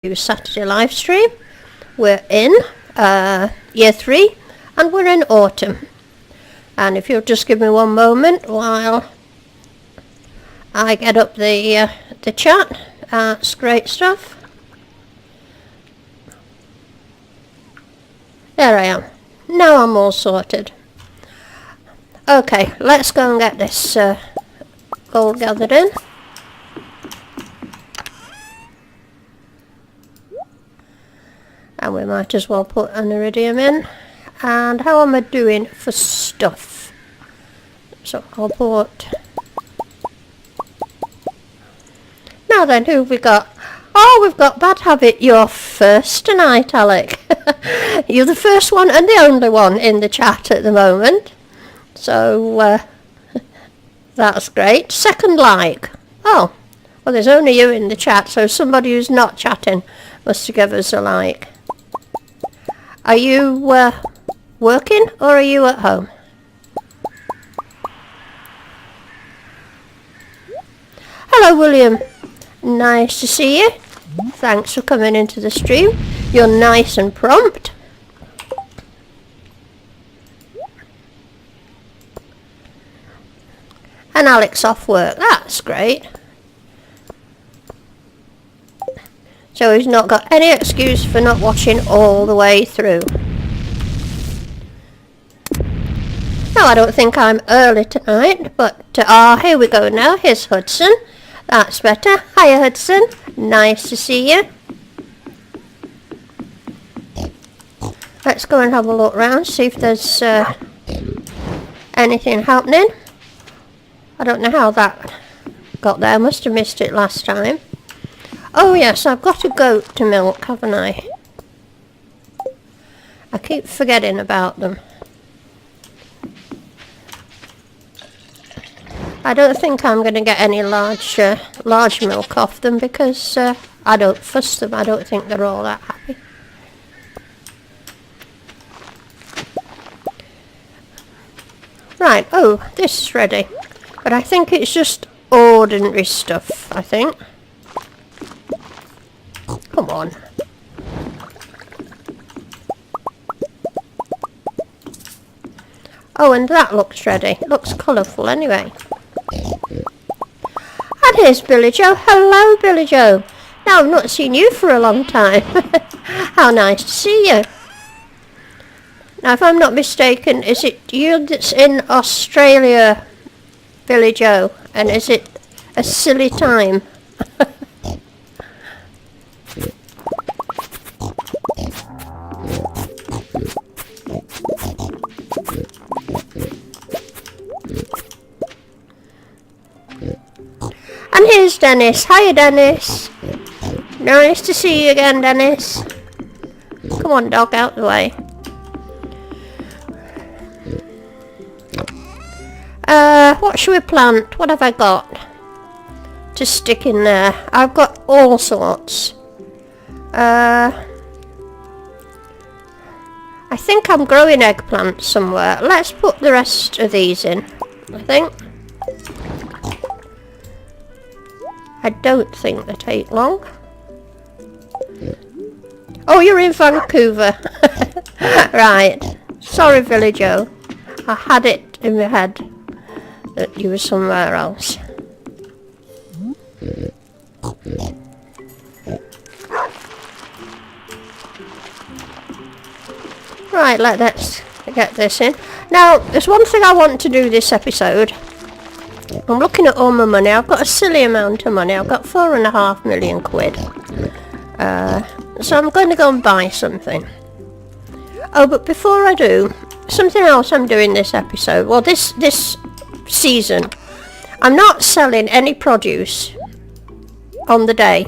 Saturday live stream. We're in year 3 and we're in autumn. And if you'll just give me one moment while I get up the chat. That's great stuff. There I am. Now I'm all sorted. Okay, let's go and get this gold gathered in. And we might as well put an iridium in. And how am I doing for stuff? So I'll put... Now then, who have we got? Oh, we've got Bad Habit. You're first tonight, Alec. You're the first one and the only one in the chat at the moment. So, that's great. Second like. Oh, well there's only you in the chat, so somebody who's not chatting must give us a like. Are you working or are you at home? Hello William, nice to see you. Thanks for coming into the stream. You're nice and prompt. And Alex off work, that's great. So he's not got any excuse for not watching all the way through. No, I don't think I'm early tonight, but here we go now. Here's Hudson. That's better. Hiya Hudson. Nice to see you. Let's go and have a look round, see if there's anything happening. I don't know how that got there. I must have missed it last time. Oh yes, I've got a goat to milk, haven't I? I keep forgetting about them. I don't think I'm going to get any large milk off them because I don't fuss them. I don't think they're all that happy. Right, oh, this is ready. But I think it's just ordinary stuff, I think. Come on. Oh, and that looks ready. It looks colourful anyway. And here's Billy Joe. Hello, Billy Joe. Now, I've not seen you for a long time. How nice to see you. Now, if I'm not mistaken, is it you that's in Australia, Billy Joe? And is it a silly time? And here's Dennis. Hiya, Dennis. Nice to see you again, Dennis. Come on, dog, out the way. What should we plant? What have I got to stick in there? I've got all sorts. I think I'm growing eggplants somewhere. Let's put the rest of these in, I think. I don't think they take long. Oh, you're in Vancouver. Right. Sorry, Billy Joe. I had it in my head that you were somewhere else. Right, let's get this in. Now, there's one thing I want to do this episode. I'm looking at all my money. I've got a silly amount of money. I've got 4.5 million quid. So I'm going to go and buy something. Oh, but before I do, something else I'm doing this episode. Well, this season, I'm not selling any produce on the day.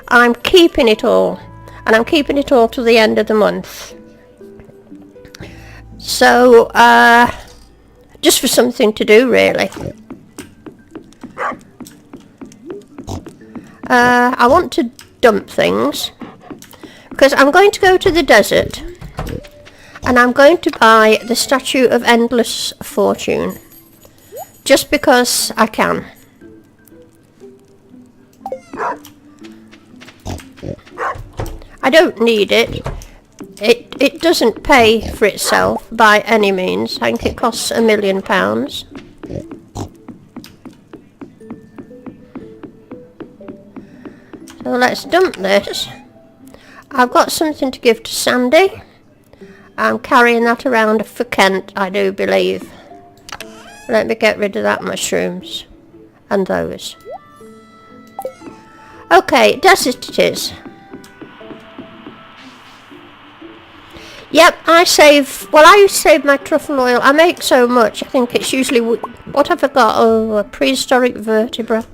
I'm keeping it all. And I'm keeping it all to the end of the month. So, just for something to do, really. I want to dump things because I'm going to go to the desert and I'm going to buy the Statue of Endless Fortune just because I can. don't need it. It doesn't pay for itself by any means. I think it costs £1 million. So let's dump this. I've got something to give to Sandy. I'm carrying that around for Kent, I do believe. Let me get rid of that mushrooms. And those. Okay, desert it is. Yep, I used to save my truffle oil. I make so much. I think it's usually... What have I got? Oh, a prehistoric vertebra.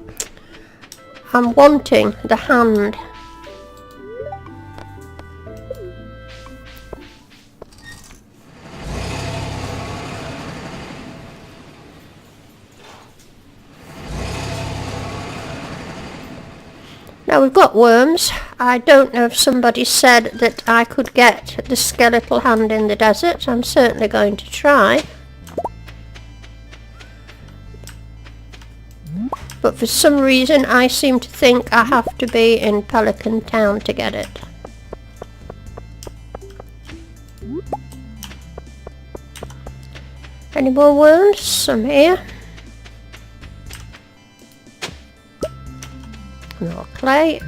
I'm wanting the hand. Now we've got worms. I don't know if somebody said that I could get the skeletal hand in the desert. I'm certainly going to try. But for some reason I seem to think I have to be in Pelican Town to get it. Any more worms? Some here. More clay.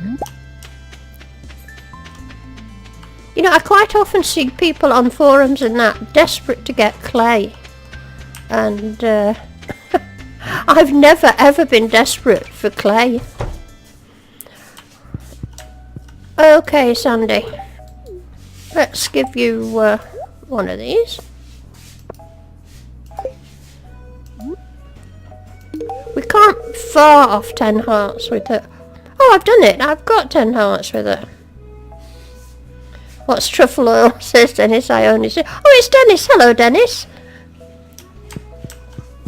You know, I quite often see people on forums and that desperate to get clay. And I've never ever been desperate for clay. Okay, Sandy. Let's give you one of these. We can't far off 10 hearts with it. Oh, I've done it. I've got 10 hearts with it. What's truffle oil? Says Dennis. I only see... Oh, it's Dennis. Hello, Dennis.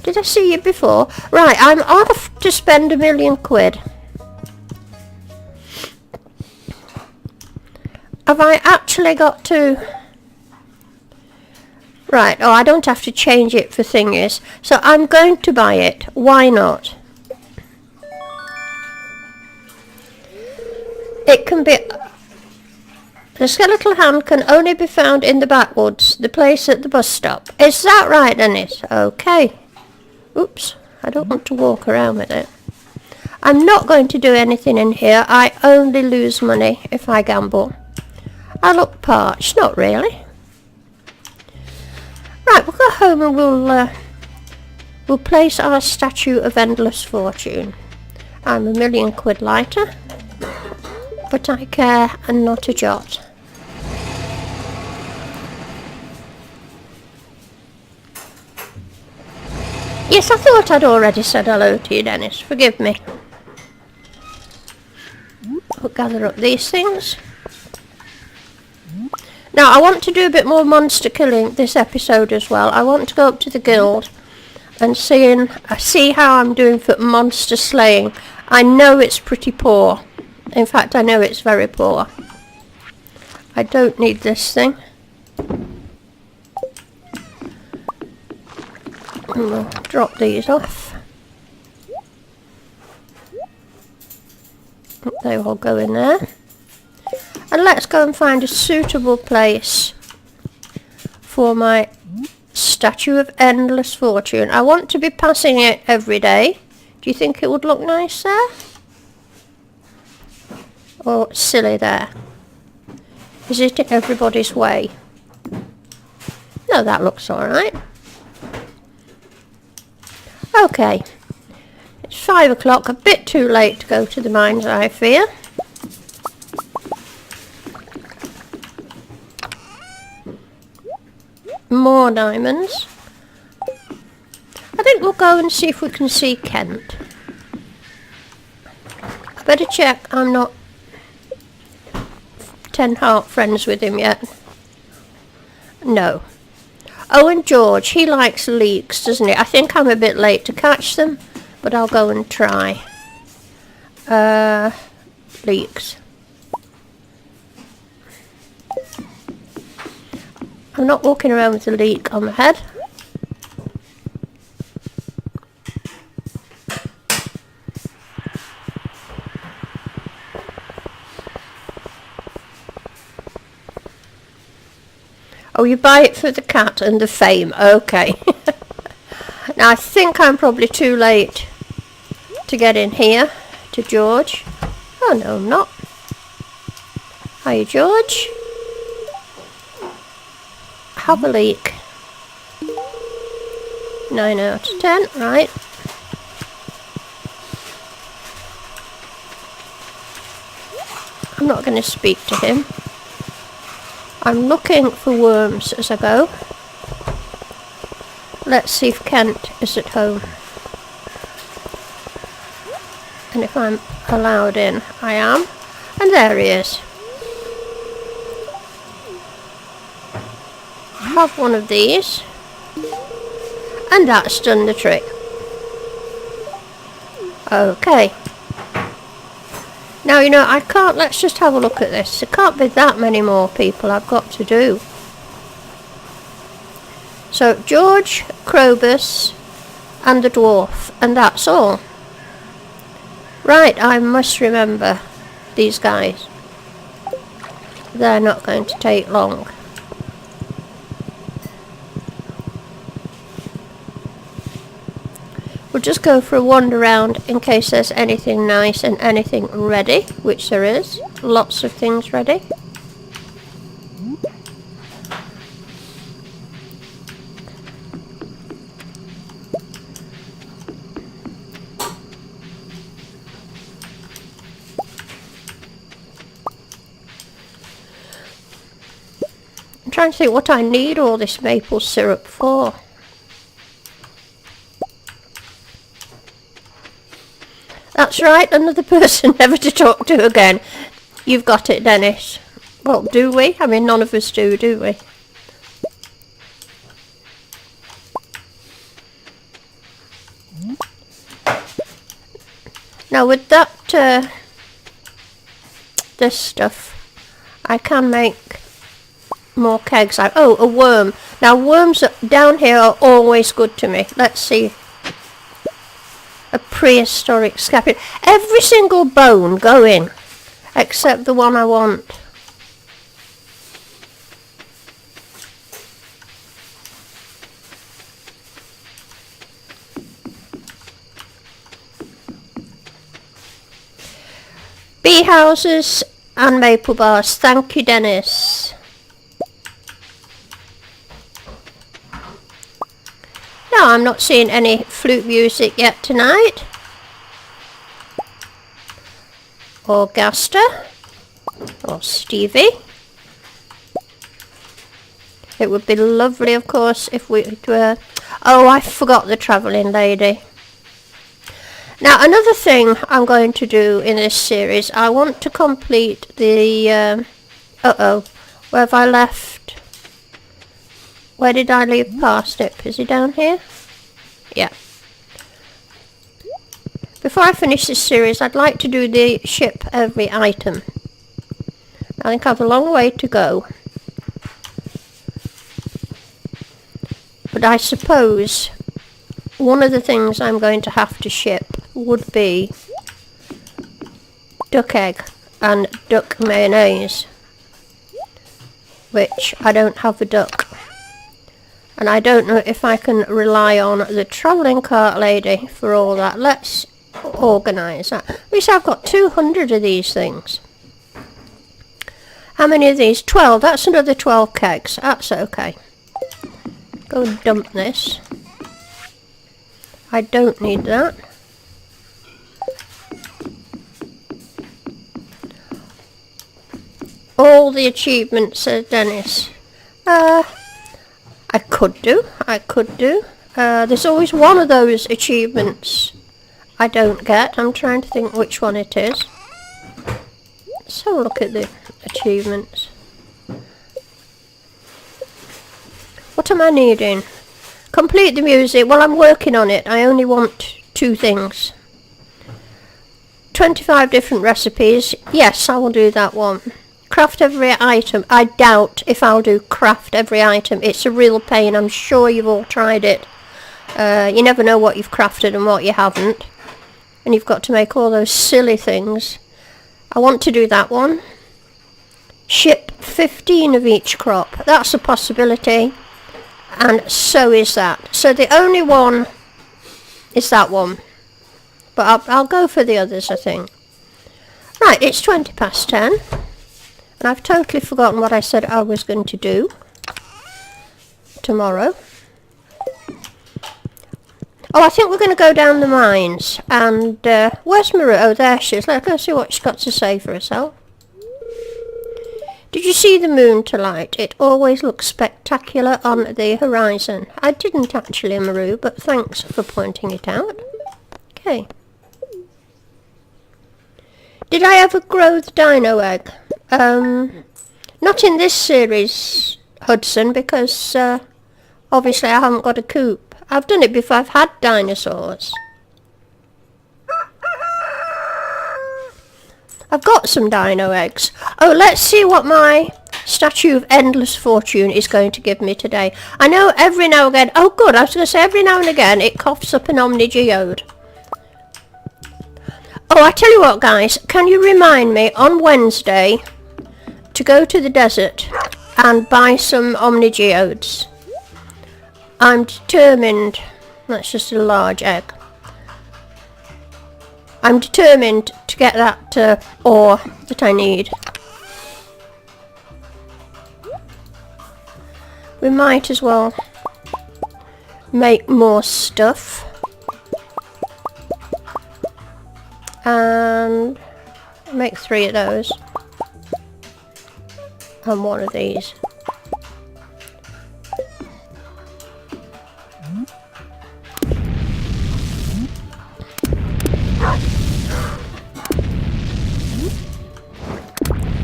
Did I see you before? Right, I'm off to spend £1 million. Have I actually got to... Right, oh, I don't have to change it for thingies. So I'm going to buy it. Why not? It can be... The skeletal hand can only be found in the backwoods, the place at the bus stop. Is that right, Dennis? Okay. Oops, I don't want to walk around with it. I'm not going to do anything in here. I only lose money if I gamble. I look parched. Not really. Right, we'll go home and we'll place our statue of endless fortune. I'm £1 million lighter. But I care and not a jot. Yes, I thought I'd already said hello to you, Dennis. Forgive me. We'll gather up these things. Now, I want to do a bit more monster killing this episode as well. I want to go up to the guild and see how I'm doing for monster slaying. I know it's pretty poor. In fact, I know it's very poor. I don't need this thing. And we'll drop these off. They all go in there. And let's go and find a suitable place for my statue of endless fortune. I want to be passing it every day. Do you think it would look nice there? Or silly there? Is it in everybody's way? No, that looks alright. Okay. It's 5 o'clock, a bit too late to go to the mines, I fear. More diamonds. I think we'll go and see if we can see Kent. I better check I'm not 10 heart friends with him yet. No. Oh, and George, he likes leeks, doesn't he? I think I'm a bit late to catch them, but I'll go and try. Leeks. I'm not walking around with a leek on my head. Oh, you buy it for the cat and the fame. Okay. Now, I think I'm probably too late to get in here to George. Oh, no, I'm not. Hi, George. Have a leak. 9 out of 10, right. I'm not going to speak to him. I'm looking for worms as I go. Let's see if Kent is at home. And if I'm allowed in, I am. And there he is. Have one of these. And that's done the trick. Okay. Now, you know, I can't, let's just have a look at this. There can't be that many more people I've got to do. So, George, Krobus, and the dwarf, and that's all. Right, I must remember these guys. They're not going to take long. We'll just go for a wander around in case there's anything nice and anything ready, which there is. Lots of things ready. I'm trying to think what I need all this maple syrup for. That's right, another person never to talk to again. You've got it, Dennis. Well, do we? I mean, none of us do we? Now, with that, this stuff, I can make more kegs. Oh, a worm. Now, worms down here are always good to me. Let's see. A prehistoric scapular. Every single bone go in, except the one I want. Bee houses and maple bars. Thank you, Dennis. No, I'm not seeing any flute music yet tonight. Or Gaster. Or Stevie. It would be lovely, of course, if we were... Oh, I forgot the travelling lady. Now, another thing I'm going to do in this series, I want to complete the... where have I left? Where did I leave Parsnip? Is he down here? Yeah. Before I finish this series, I'd like to do the ship every item. I think I have a long way to go. But I suppose one of the things I'm going to have to ship would be duck egg and duck mayonnaise, which I don't have a duck. And I don't know if I can rely on the travelling cart lady for all that. Let's organise that. At least I've got 200 of these things. How many of these? 12. That's another 12 kegs. That's okay. Go and dump this. I don't need that. All the achievements, says Dennis. I could do. There's always one of those achievements I don't get. I'm trying to think which one it is. Let's have a look at the achievements. What am I needing? Complete the music. Well, I'm working on it. I only want 2 things. 25 different recipes. Yes, I will do that one. Craft every item. I doubt if I'll do craft every item. It's a real pain. I'm sure you've all tried it. You never know what you've crafted and what you haven't. And you've got to make all those silly things. I want to do that one. ship 15 of each crop. That's a possibility. And so is that. So the only one is that one. But I'll go for the others, I think. Right, it's 20 past 10. And I've totally forgotten what I said I was going to do tomorrow. Oh, I think we're going to go down the mines. And where's Maru? Oh, there she is. Let's go see what she's got to say for herself. Did you see the moon tonight? It always looks spectacular on the horizon. I didn't actually, Maru, but thanks for pointing it out. Okay. Did I ever grow the dino egg? Not in this series, Hudson, because obviously I haven't got a coop. I've done it before. I've had dinosaurs. I've got some dino eggs. Oh, let's see what my Statue of Endless Fortune is going to give me today. I know every now and again... Oh, good. I was going to say every now and again it coughs up an Omni-Geode. Oh, I tell you what, guys. Can you remind me on Wednesday to go to the desert and buy some Omni-Geodes? I'm determined... That's just a large egg. I'm determined to get that ore that I need. We might as well make more stuff. And make 3 of those. And 1 of these.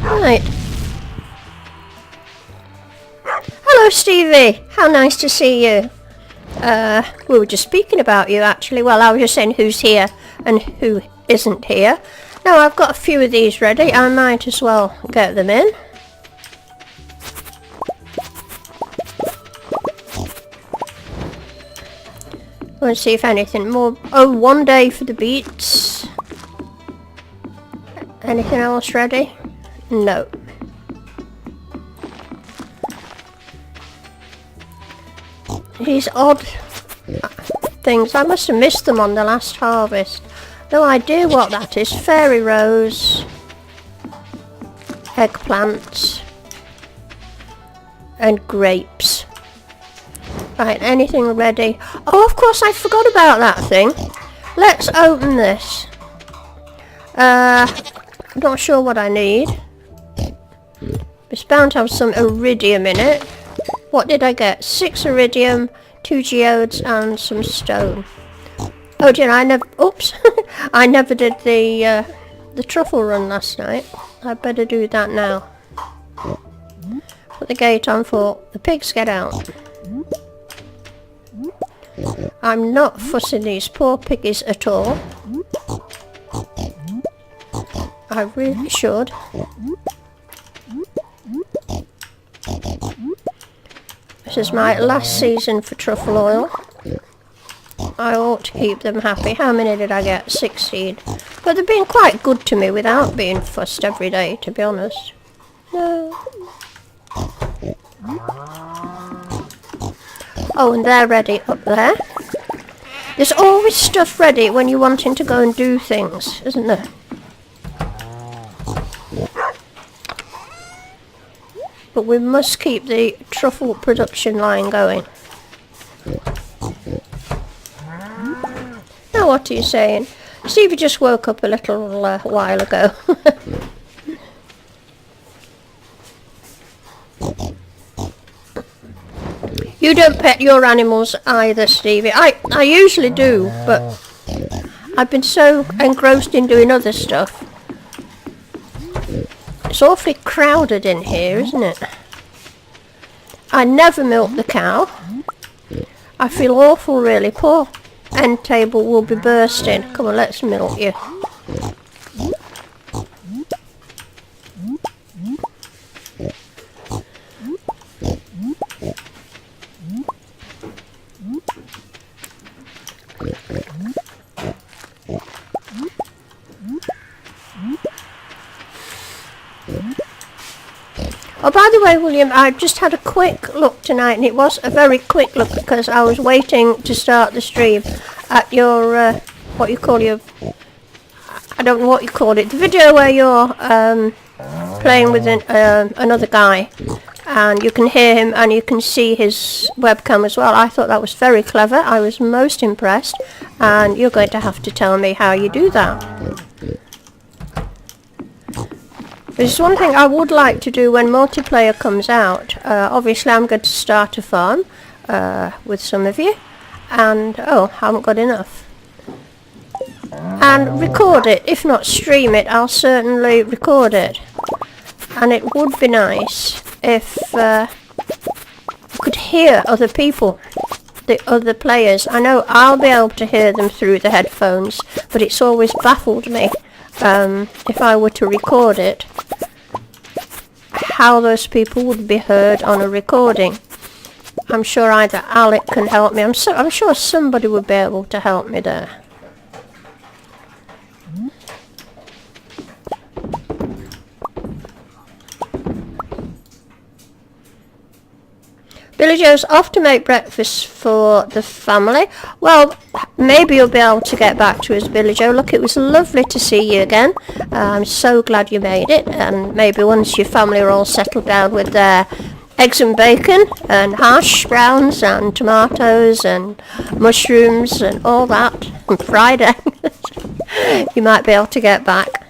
Right. Hello, Stevie. How nice to see you. We were just speaking about you, actually. Well, I was just saying who's here and who isn't here. Now, I've got a few of these ready. I might as well get them in. Let's see if anything more... Oh, 1 day for the beets. Anything else ready? No. These odd things. I must have missed them on the last harvest. No idea what that is. Fairy rose. Eggplants. And grapes. Right, anything ready? Oh, of course, I forgot about that thing. Let's open this. I'm not sure what I need. It's bound to have some iridium in it. What did I get? 6 iridium, 2 geodes, and some stone. Oh dear, I never... Oops! I never did the truffle run last night. I'd better do that now. Put the gate on for the pigs get out. I'm not fussing these poor piggies at all. I really should. This is my last season for truffle oil. I ought to keep them happy. How many did I get? 16. But they've been quite good to me without being fussed every day, to be honest. No. Oh, and they're ready up there. There's always stuff ready when you're wanting to go and do things, isn't there? But we must keep the truffle production line going. Now what are you saying? Stevie just woke up a little while ago. You don't pet your animals either, Stevie. I usually do, but I've been so engrossed in doing other stuff. It's awfully crowded in here, isn't it? I never milk the cow. I feel awful, really. Poor end table will be bursting. Come on, let's milk you. Oh, by the way, William, I just had a quick look tonight, and it was a very quick look because I was waiting to start the stream at your, what you call your, I don't know what you call it, the video where you're playing with another guy, and you can hear him and you can see his webcam as well. I thought that was very clever. I was most impressed, and you're going to have to tell me how you do that. There's one thing I would like to do when multiplayer comes out. Obviously I'm going to start a farm with some of you, and oh, I haven't got enough. And record it. If not stream it, I'll certainly record it. And it would be nice if you could hear other people, the other players. I know I'll be able to hear them through the headphones, but it's always baffled me, if I were to record it, how those people would be heard on a recording. I'm sure either Alec can help me. I'm sure somebody would be able to help me there. Billy Joe's off to make breakfast for the family. Well, maybe you'll be able to get back to us, Billy Joe. Look, it was lovely to see you again. I'm so glad you made it. And maybe once your family are all settled down with their eggs and bacon and hash browns and tomatoes and mushrooms and all that, and fried eggs, you might be able to get back.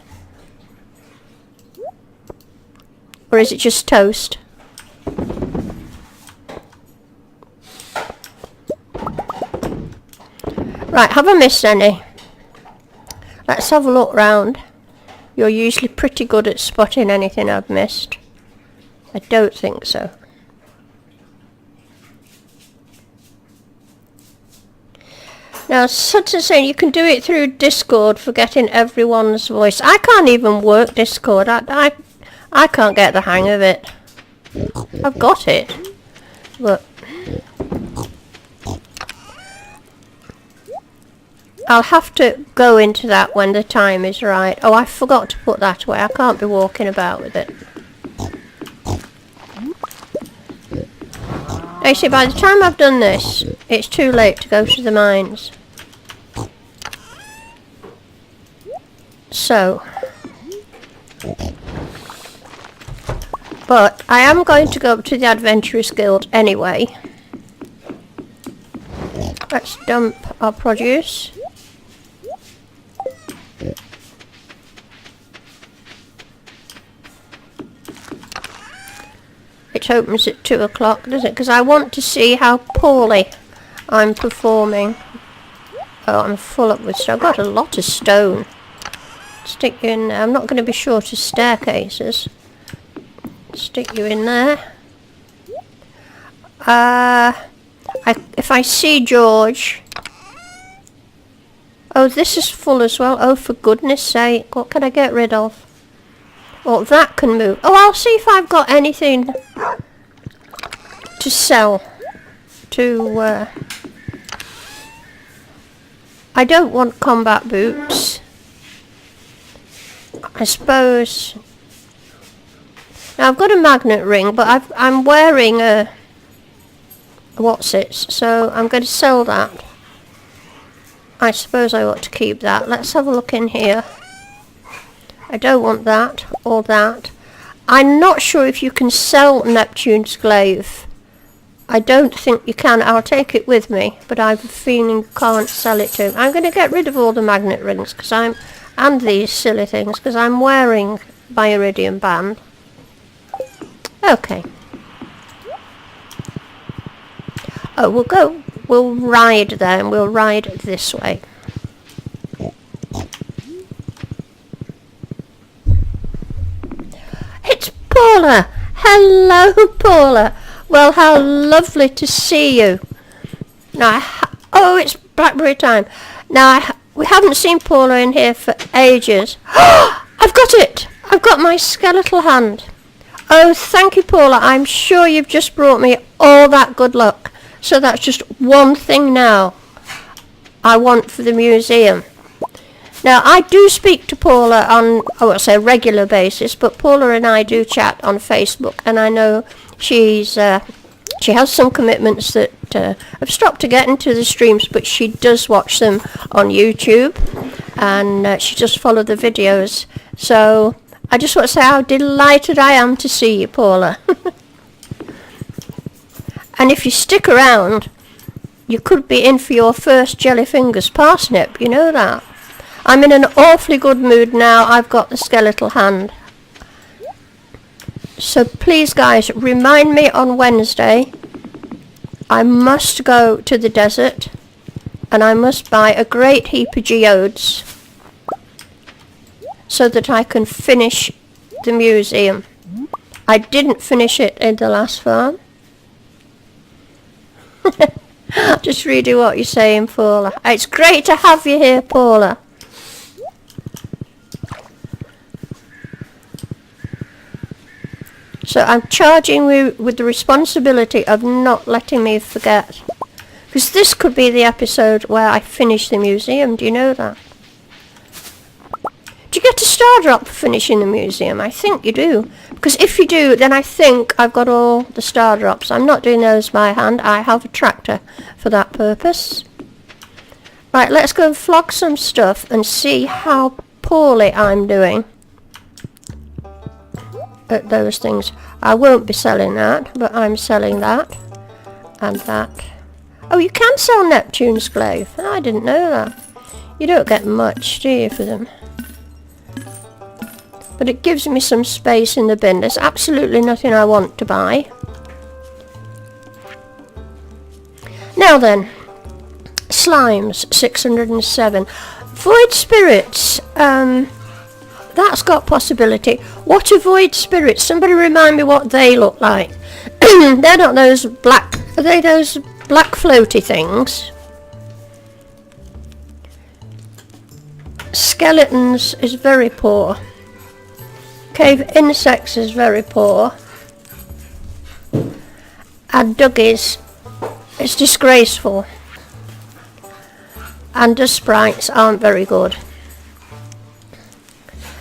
Or is it just toast? Right, have I missed any? Let's have a look round. You're usually pretty good at spotting anything I've missed. I don't think so. Now, Sutton's saying you can do it through Discord for getting everyone's voice. I can't even work Discord. I can't get the hang of it. I've got it, but I'll have to go into that when the time is right. Oh, I forgot to put that away. I can't be walking about with it. You see, by the time I've done this, it's too late to go to the mines. So, but I am going to go up to the Adventurers Guild anyway. Let's dump our produce. It opens at 2 o'clock, doesn't it? Because I want to see how poorly I'm performing. Oh, I'm full up with stone. I've got a lot of stone. Stick you in there. I'm not going to be short of staircases. Stick you in there. If I see George... Oh, this is full as well. Oh, for goodness sake. What can I get rid of? Well, that can move. Oh, I'll see if I've got anything to sell. I don't want combat boots. I suppose... Now, I've got a magnet ring, but I'm wearing a... What's-its, so I'm going to sell that. I suppose I ought to keep that. Let's have a look in here. I don't want that or that. I'm not sure if you can sell Neptune's glaive. I don't think you can. I'll take it with me, but I have a feeling you can't sell it to him. I'm going to get rid of all the magnet rings and these silly things because I'm wearing my iridium band. Okay. Oh, we'll ride there, and we'll ride this way. It's Paula! Hello, Paula! Well, how lovely to see you. Now, oh, it's blackberry time. Now, we haven't seen Paula in here for ages. I've got it! I've got my skeletal hand. Oh, thank you, Paula. I'm sure you've just brought me all that good luck. So that's just one thing now I want for the museum. Now, I do speak to Paula on, I won't say a regular basis, but Paula and I do chat on Facebook, and I know she has some commitments that have stopped to get into the streams, but she does watch them on YouTube, and she just follows the videos. So I just want to say how delighted I am to see you, Paula. And if you stick around, you could be in for your first jelly fingers parsnip, you know that. I'm in an awfully good mood now. I've got the skeletal hand. So please guys, remind me on Wednesday. I must go to the desert and I must buy a great heap of geodes so that I can finish the museum. I didn't finish it in the last farm. Just reading what you're saying, Paula. It's great to have you here, Paula. So I'm charging you with the responsibility of not letting me forget. Because this could be the episode where I finish the museum, do you know that? Do you get a star drop for finishing the museum? I think you do. Because if you do, then I think I've got all the star drops. I'm not doing those by hand. I have a tractor for that purpose. Right, let's go and flog some stuff and see how poorly I'm doing at those things. I won't be selling that, but I'm selling that and that. Oh, you can sell Neptune's glaive. I didn't know that. You don't get much, do you, for them? But it gives me some space in the bin. There's absolutely nothing I want to buy. Now then, slimes, 607. Void spirits, that's got possibility. What are void spirits? Somebody remind me what they look like. They're not those black, are they those black floaty things? Skeletons is very poor. Cave insects is very poor. And duggies is disgraceful. And the sprites aren't very good.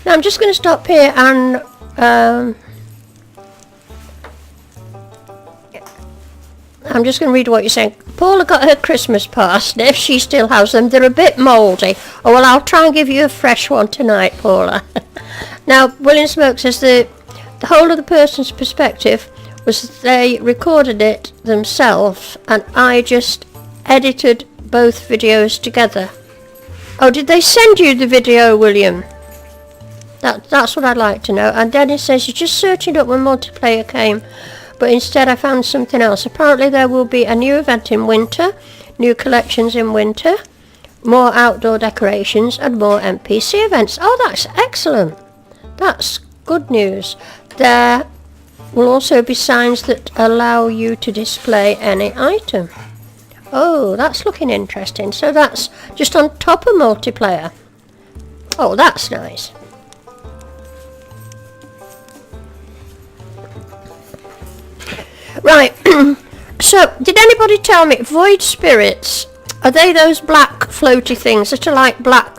Now I'm just going to stop here and I'm just going to read what you're saying. Paula got her Christmas parsnip. She still has them. They're a bit mouldy. Oh well, I'll try and give you a fresh one tonight, Paula. Now, William Smoke says the whole of the person's perspective was they recorded it themselves and I just edited both videos together. Oh, did they send you the video, William? That's what I'd like to know. And Dennis says, you're just searching up when multiplayer came, but instead I found something else. Apparently there will be a new event in winter, new collections in winter, more outdoor decorations and more NPC events. Oh, that's excellent. That's good news. There will also be signs that allow you to display any item. Oh, that's looking interesting. So that's just on top of multiplayer. Oh, that's nice. Right. So, did anybody tell me, void spirits, are they those black floaty things that are like black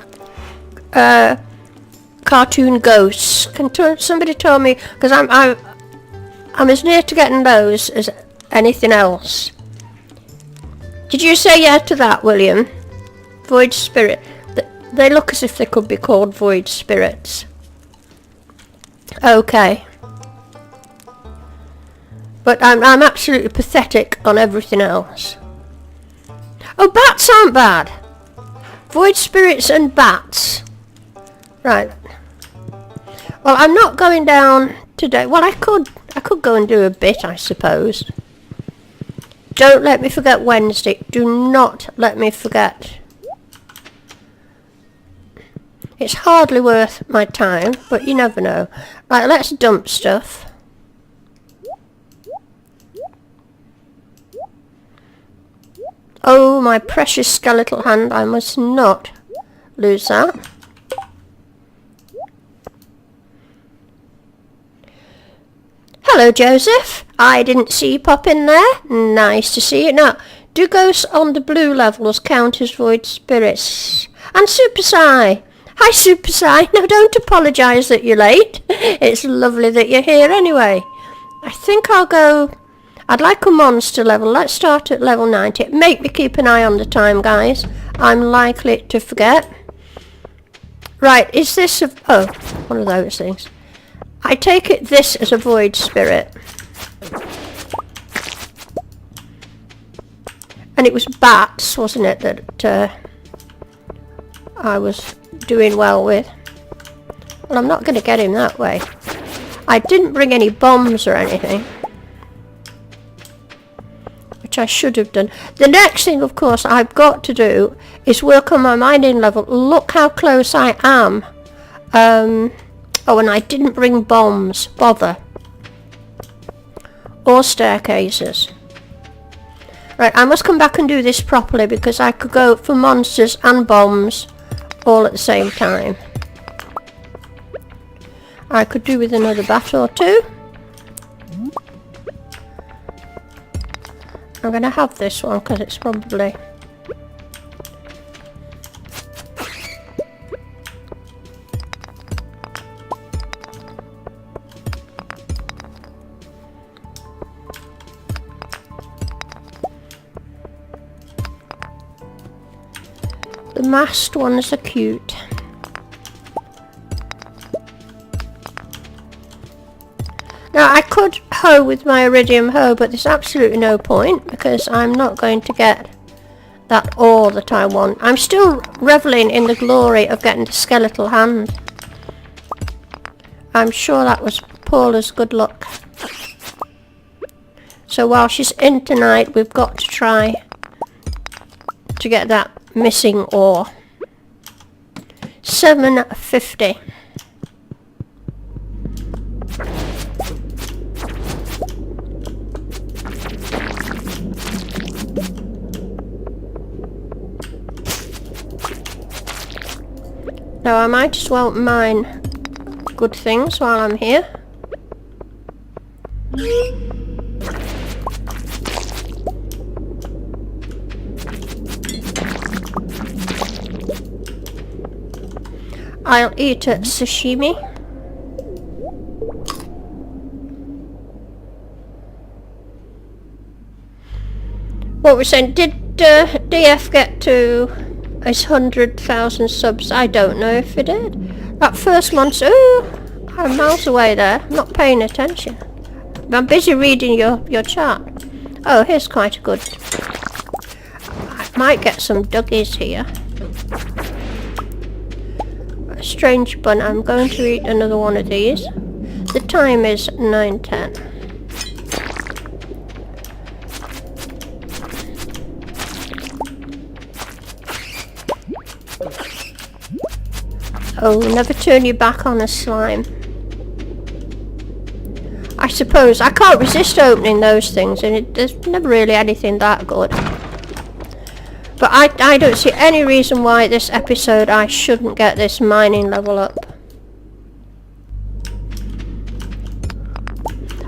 cartoon ghosts? Can somebody tell me, because I'm as near to getting those as anything else. Did you say yeah to that, William? Void spirit. They look as if they could be called void spirits. Okay. But I'm absolutely pathetic on everything else. Oh, bats aren't bad. Void spirits and bats. Right. Well, I'm not going down today. Well, I could go and do a bit, I suppose. Don't let me forget Wednesday. Do not let me forget. It's hardly worth my time, but you never know. Right, let's dump stuff. Oh, my precious skeletal hand. I must not lose that. Hello, Joseph. I didn't see you pop in there. Nice to see you. Now, do ghosts on the blue levels count as void spirits? And Super Sai, Hi, Super Sai. No, don't apologise that you're late. It's lovely that you're here anyway. I think I'll go... I'd like a monster level. Let's start at level 90. Make me keep an eye on the time, guys. I'm likely to forget. Right, is this a... Oh, one of those things. I take it this is a void spirit. And it was bats, wasn't it, that I was doing well with. Well, I'm not going to get him that way. I didn't bring any bombs or anything, which I should have done. The next thing, of course, I've got to do is work on my mining level. Look how close I am. Oh, and I didn't bring bombs. Bother. Or staircases. Right, I must come back and do this properly because I could go for monsters and bombs all at the same time. I could do with another bat or two. I'm going to have this one because it's probably... The masked ones are cute. Now I could hoe with my iridium hoe, but there's absolutely no point because I'm not going to get that ore that I want. I'm still reveling in the glory of getting the skeletal hand. I'm sure that was Paula's good luck. So while she's in tonight, we've got to try to get that missing ore. 750. Now I might as well mine good things while I'm here. I'll eat a sashimi. What we're saying, did DF get to his 100,000 subs? I don't know if it did. That first monster, ooh, I'm miles away there. I'm not paying attention. I'm busy reading your chat. Oh, here's quite a good... I might get some duggies here. Strange bun. I'm going to eat another one of these. The time is 9:10. Oh, never turn your back on a slime. I suppose I can't resist opening those things, and there's never really anything that good. But I don't see any reason why this episode I shouldn't get this mining level up.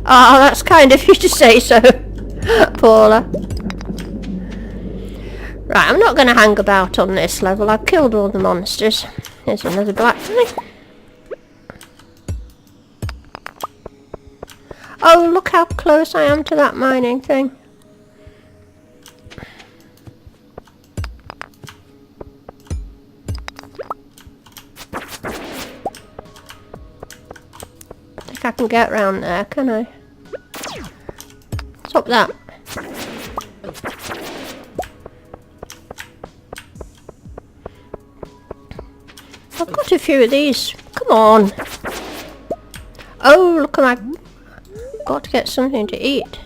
Oh, that's kind of you to say so, Paula. Right, I'm not going to hang about on this level. I've killed all the monsters. Here's another black thing. Oh, look how close I am to that mining thing. I can get round there, can I? Stop that. I've got a few of these. Come on. Oh, look at my... Got to get something to eat.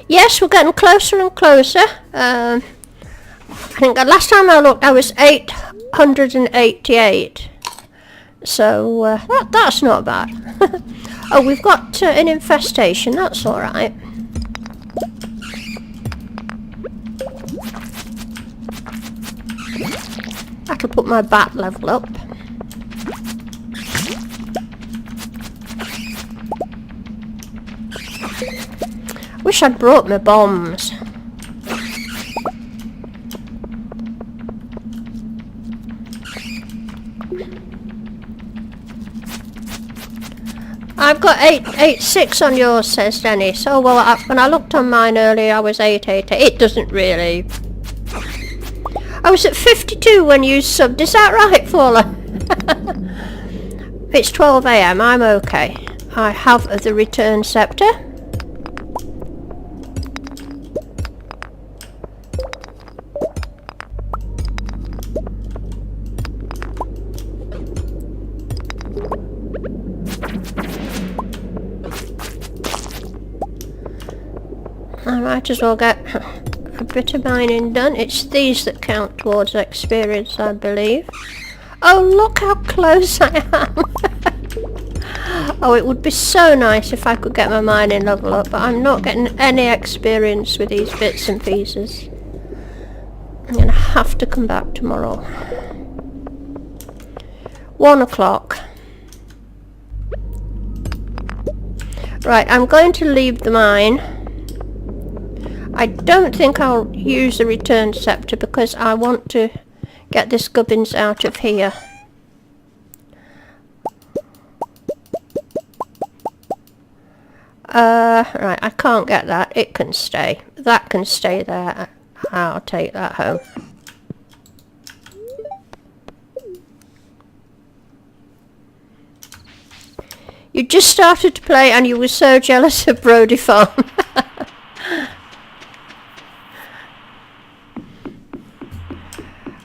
Yes, we're getting closer and closer. I think the last time I looked I was 888. So that's not bad. Oh, we've got an infestation. That's all right. That'll put my bat level up. Wish I'd brought my bombs. I've got 886 on yours, says Dennis. Oh well, when I looked on mine earlier, I was 888. It doesn't really. I was at 52 when you subbed. Is that right, Paula? It's 12 AM. I'm okay. I have the return scepter. I might as well get a bit of mining done. It's these that count towards experience, I believe. Oh, look how close I am. Oh, it would be so nice if I could get my mining level up, but I'm not getting any experience with these bits and pieces. I'm going to have to come back tomorrow. 1 o'clock. Right, I'm going to leave the mine. I don't think I'll use the return scepter because I want to get this gubbins out of here. Right, I can't get that. It can stay. That can stay there. I'll take that home. You just started to play and you were so jealous of Brody Farm.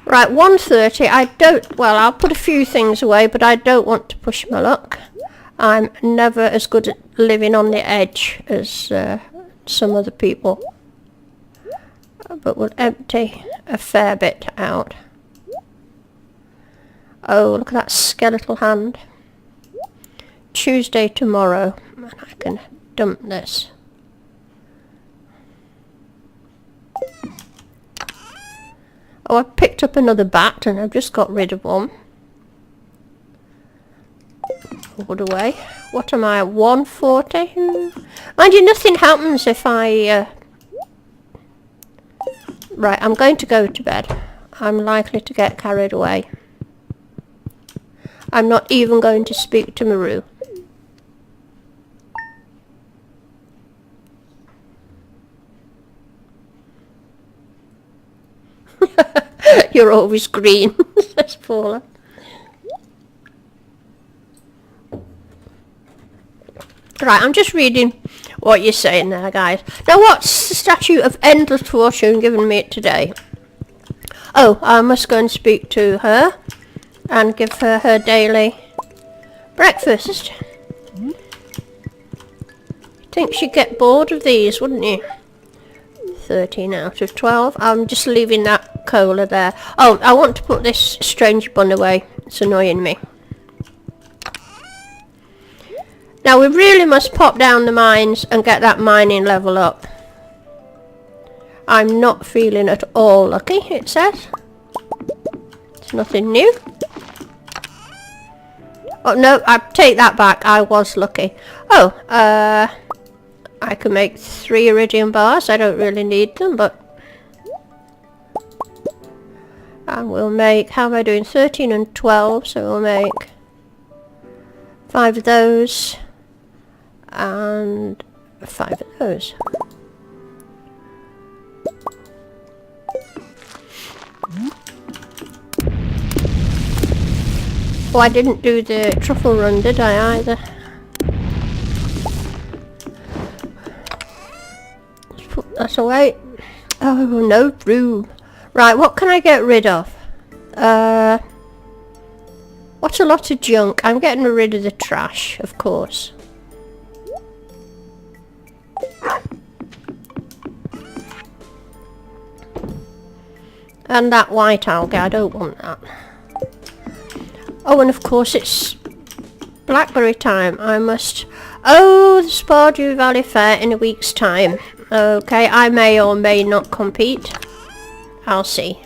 Right, 1:30. I'll put a few things away, but I don't want to push my luck. I'm never as good at living on the edge as some other people. But we'll empty a fair bit out. Oh, look at that skeletal hand. Tuesday tomorrow, and I can dump this. Oh, I picked up another bat and I've just got rid of one. Put away. What am I at? 140? Mind you, nothing happens if I... Right, I'm going to go to bed. I'm likely to get carried away. I'm not even going to speak to Maru. You're always green, says Paula. Right, I'm just reading what you're saying there, guys. Now, what's the statue of endless fortune giving me today? Oh, I must go and speak to her and give her her daily breakfast. You'd think she'd get bored of these, wouldn't you? 13 out of 12. I'm just leaving that cola there. Oh, I want to put this strange bun away. It's annoying me. Now we really must pop down the mines and get that mining level up. I'm not feeling at all lucky, it says. It's nothing new. Oh no, I take that back. I was lucky. Oh, I can make 3 iridium bars. I don't really need them, but... And we'll make... How am I doing? 13 and 12, so we'll make 5 of those. And 5 of those. Oh, I didn't do the truffle run, did I, either? Let's put that away. Oh, no room. Right, what can I get rid of? What a lot of junk. I'm getting rid of the trash, of course. And that white algae, I don't want that. Oh, and of course it's blackberry time. I must... Oh, the Stardew Valley Fair in a week's time. Okay, I may or may not compete. I'll see.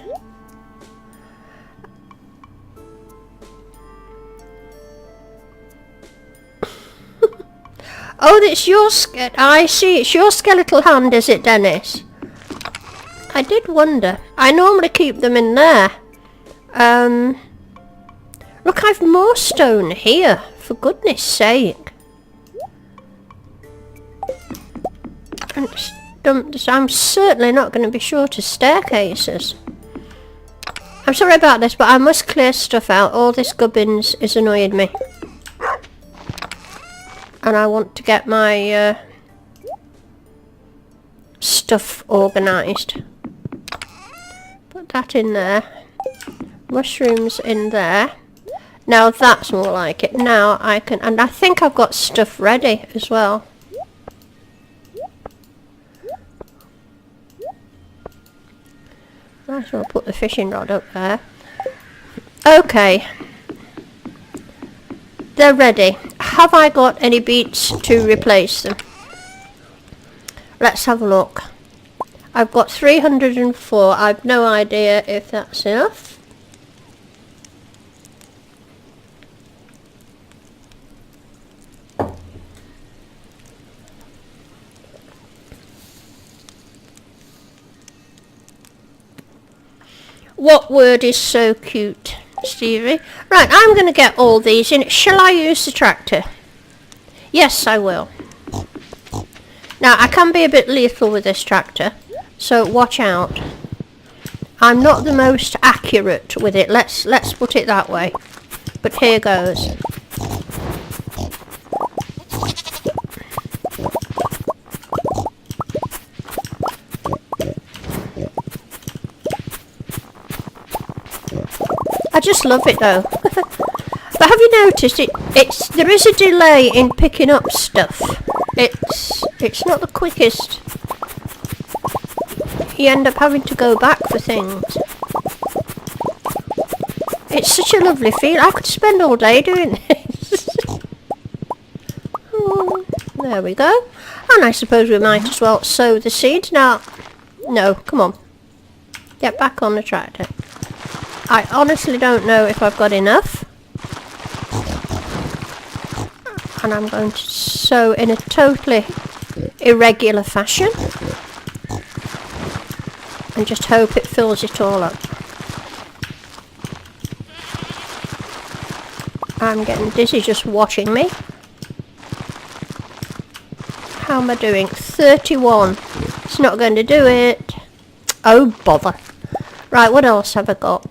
Oh, it's your... I see, it's your skeletal hand, is it, Dennis? I did wonder. I normally keep them in there. Look, I've more stone here, for goodness sake. I'm certainly not going to be short of staircases. I'm sorry about this, but I must clear stuff out. All this gubbins is annoying me. And I want to get my stuff organised. Put that in there. Mushrooms in there. Now that's more like it. Now I can... And I think I've got stuff ready as well. Might as well put the fishing rod up there. Okay. They're ready. Have I got any beets to replace them? Let's have a look. I've got 304. I've no idea if that's enough. What word is so cute, Stevie? Right, I'm going to get all these in. Shall I use the tractor? Yes, I will. Now, I can be a bit lethal with this tractor, so watch out. I'm not the most accurate with it. Let's put it that way. But here goes. I just love it though. But have you noticed there is a delay in picking up stuff. It's not the quickest. You end up having to go back for things. It's such a lovely feel. I could spend all day doing this. There we go. And I suppose we might as well sow the seeds now. No, come on. Get back on the tractor. I honestly don't know if I've got enough. And I'm going to sow in a totally irregular fashion. And just hope it fills it all up. I'm getting dizzy just watching me. How am I doing? 31. It's not going to do it. Oh, bother. Right, what else have I got?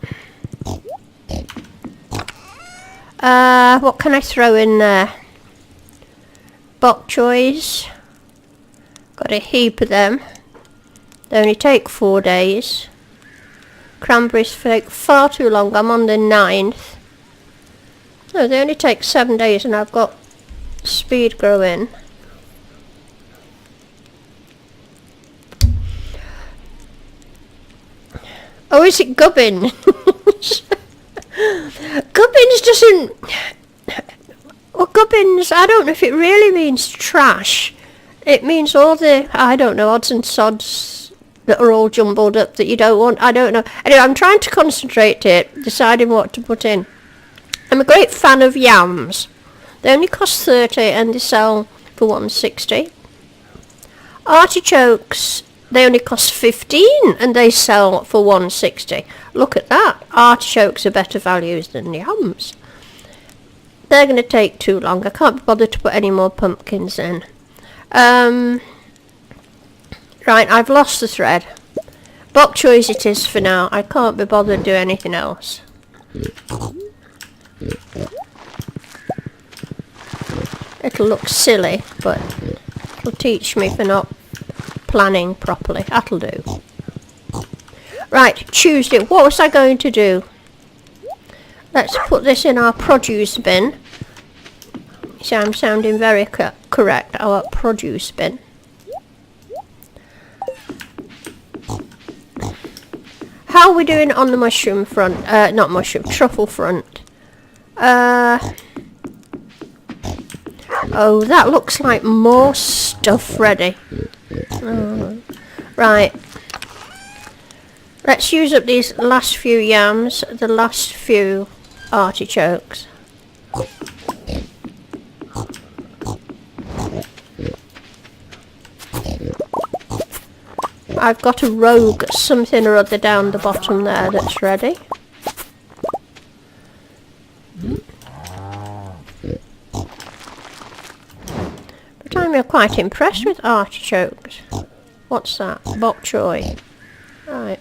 What can I throw in there? Bok choys. Got a heap of them. They only take 4 days. Cranberries take far too long. I'm on the 9th. No, they only take 7 days and I've got speed growing. Oh, is it gubbins? Gubbins doesn't... Well, gubbins, I don't know if it really means trash. It means all the, I don't know, odds and sods that are all jumbled up that you don't want. I don't know. Anyway, I'm trying to concentrate here, deciding what to put in. I'm a great fan of yams. They only cost 30 and they sell for 160. Artichokes, they only cost 15 and they sell for 160. Look at that. Artichokes are better values than yams. They're going to take too long. I can't be bothered to put any more pumpkins in. Right, I've lost the thread. Bok choys it is for now. I can't be bothered to do anything else. It'll look silly, but it'll teach me for not planning properly. That'll do. Right, Tuesday. What was I going to do? Let's put this in our produce bin. See, I'm sounding very correct. Our produce bin. How are we doing on the mushroom front? Not mushroom, truffle front. Oh, that looks like more stuff ready. Oh, right. Let's use up these last few yams, the last few artichokes. I've got a rogue something or other down the bottom there that's ready. But I'm quite impressed with artichokes. What's that? Bok choy. Right.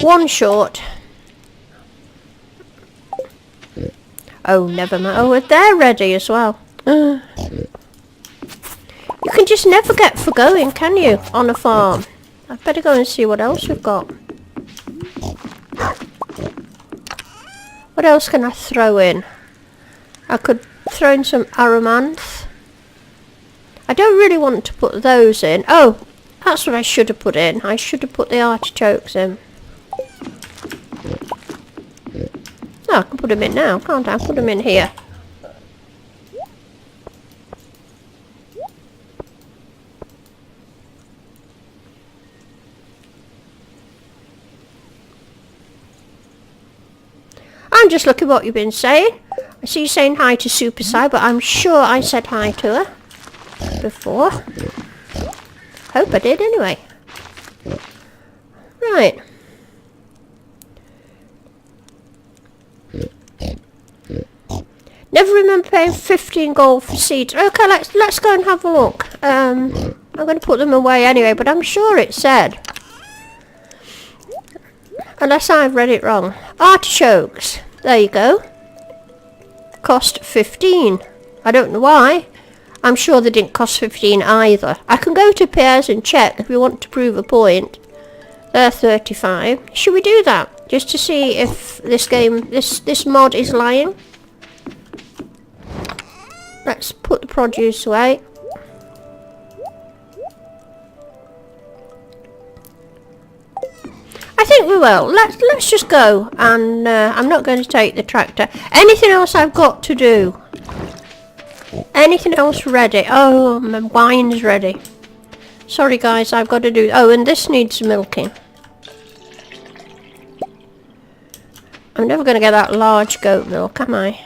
One short. Oh, never mind. Oh, they're ready as well. You can just never get for going, can you, on a farm? I'd better go and see what else we've got. What else can I throw in? I could throw in some aromanth. I don't really want to put those in. Oh, that's what I should have put in. I should have put the artichokes in. Oh, I can put them in now, can't I? Put them in here. I'm just looking what you've been saying. I see you saying hi to Super Sai, but I'm sure I said hi to her before. Hope I did anyway. Right. Never remember paying 15 gold for seeds. Okay, let's go and have a look. I'm going to put them away anyway, but I'm sure it said. Unless I've read it wrong. Artichokes. There you go. Cost 15. I don't know why. I'm sure they didn't cost 15 either. I can go to Pears and check if we want to prove a point. They're 35. Should we do that? Just to see if this mod is lying? Let's put the produce away. I think we will. Let's just go, and I'm not going to take the tractor. Anything else I've got to do? Anything else ready? Oh, my wine's ready. Sorry guys, I've got to do... Oh, and this needs milking. I'm never going to get that large goat milk, am I?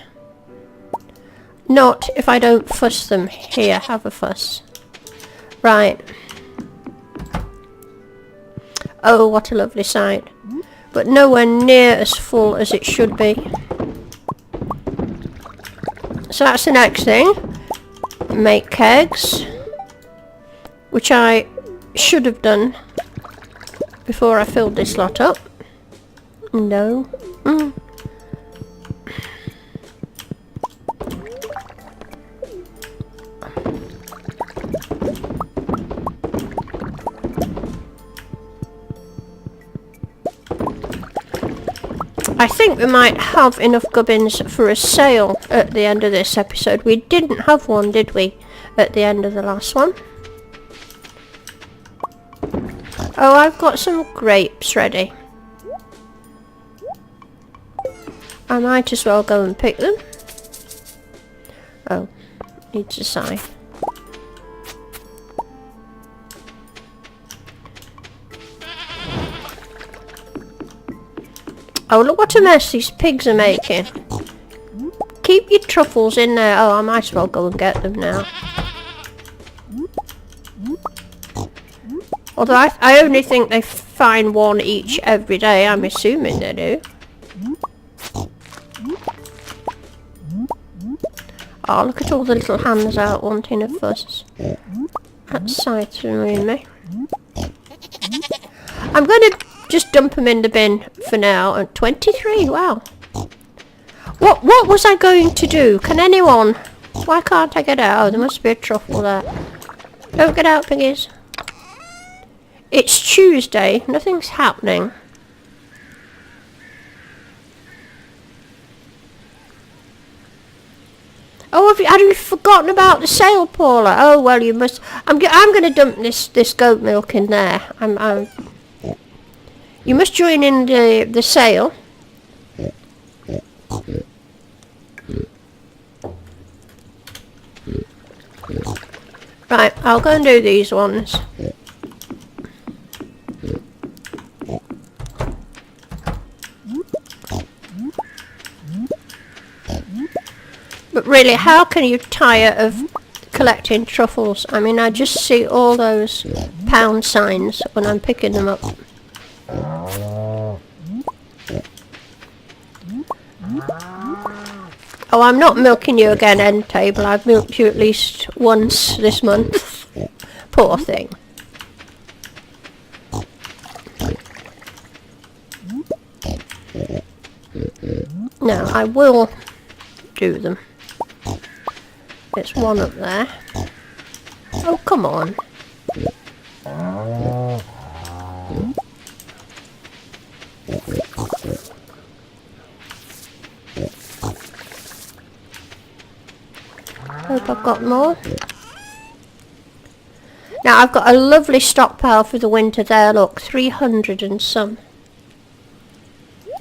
Not if I don't fuss them. Here, have a fuss. Right. Oh, what a lovely sight. But nowhere near as full as it should be. So that's the next thing. Make kegs. Which I should have done before I filled this lot up. No. I think we might have enough gubbins for a sale at the end of this episode. We didn't have one, did we, at the end of the last one? Oh, I've got some grapes ready. I might as well go and pick them. Oh, needs a sign. Oh, look what a mess these pigs are making. Keep your truffles in there. Oh, I might as well go and get them now. Although I only think they find one each every day. I'm assuming they do. Oh, look at all the little hands out wanting a fuss. That's sightseeing me. I'm going to just dump them in the bin for now. And 23, wow. What was I going to do? Can anyone... Why can't I get out? Oh, there must be a truffle there. Don't get out, piggies. It's Tuesday. Nothing's happening. Oh, have you forgotten about the sale, Paula? Oh, well, you must... I'm going to dump this goat milk in there. You must join in the sale. Right, I'll go and do these ones. But really, how can you tire of collecting truffles? I mean, I just see all those pound signs when I'm picking them up. Oh, I'm not milking you again, end table. I've milked you at least once this month. Poor thing. Now, I will do them. There's one up there. Oh, come on. Hope I've got more. Now I've got a lovely stockpile for the winter there, look, 300 and some.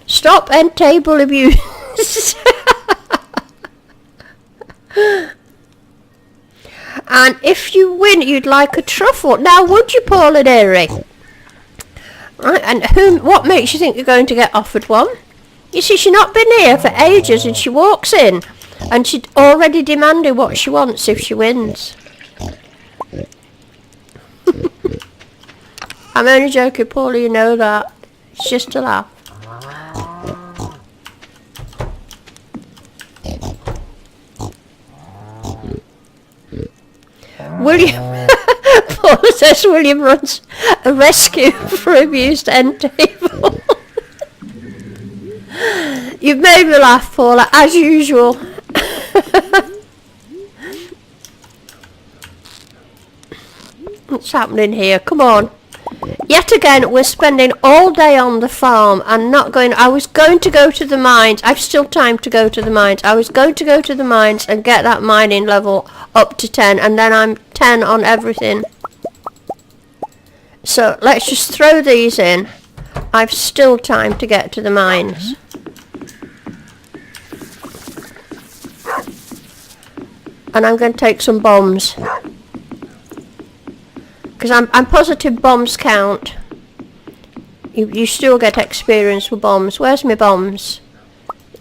Stop end table abuse. And if you win, you'd like a truffle. Now would you, Paul and Eric? Right, and what makes you think you're going to get offered one? You see, she's not been here for ages and she walks in and she'd already demanded what she wants if she wins. I'm only joking, Paul, you know that. It's just a laugh. William, Paul says William runs a rescue for abused end table. You've made me laugh, Paula, as usual. What's happening here? Come on. Yet again, we're spending all day on the farm and not going... I was going to go to the mines. I've still time to go to the mines. I was going to go to the mines and get that mining level up to 10. And then I'm 10 on everything. So let's just throw these in. I've still time to get to the mines. And I'm going to take some bombs. Because I'm positive bombs count. You still get experience with bombs. Where's my bombs?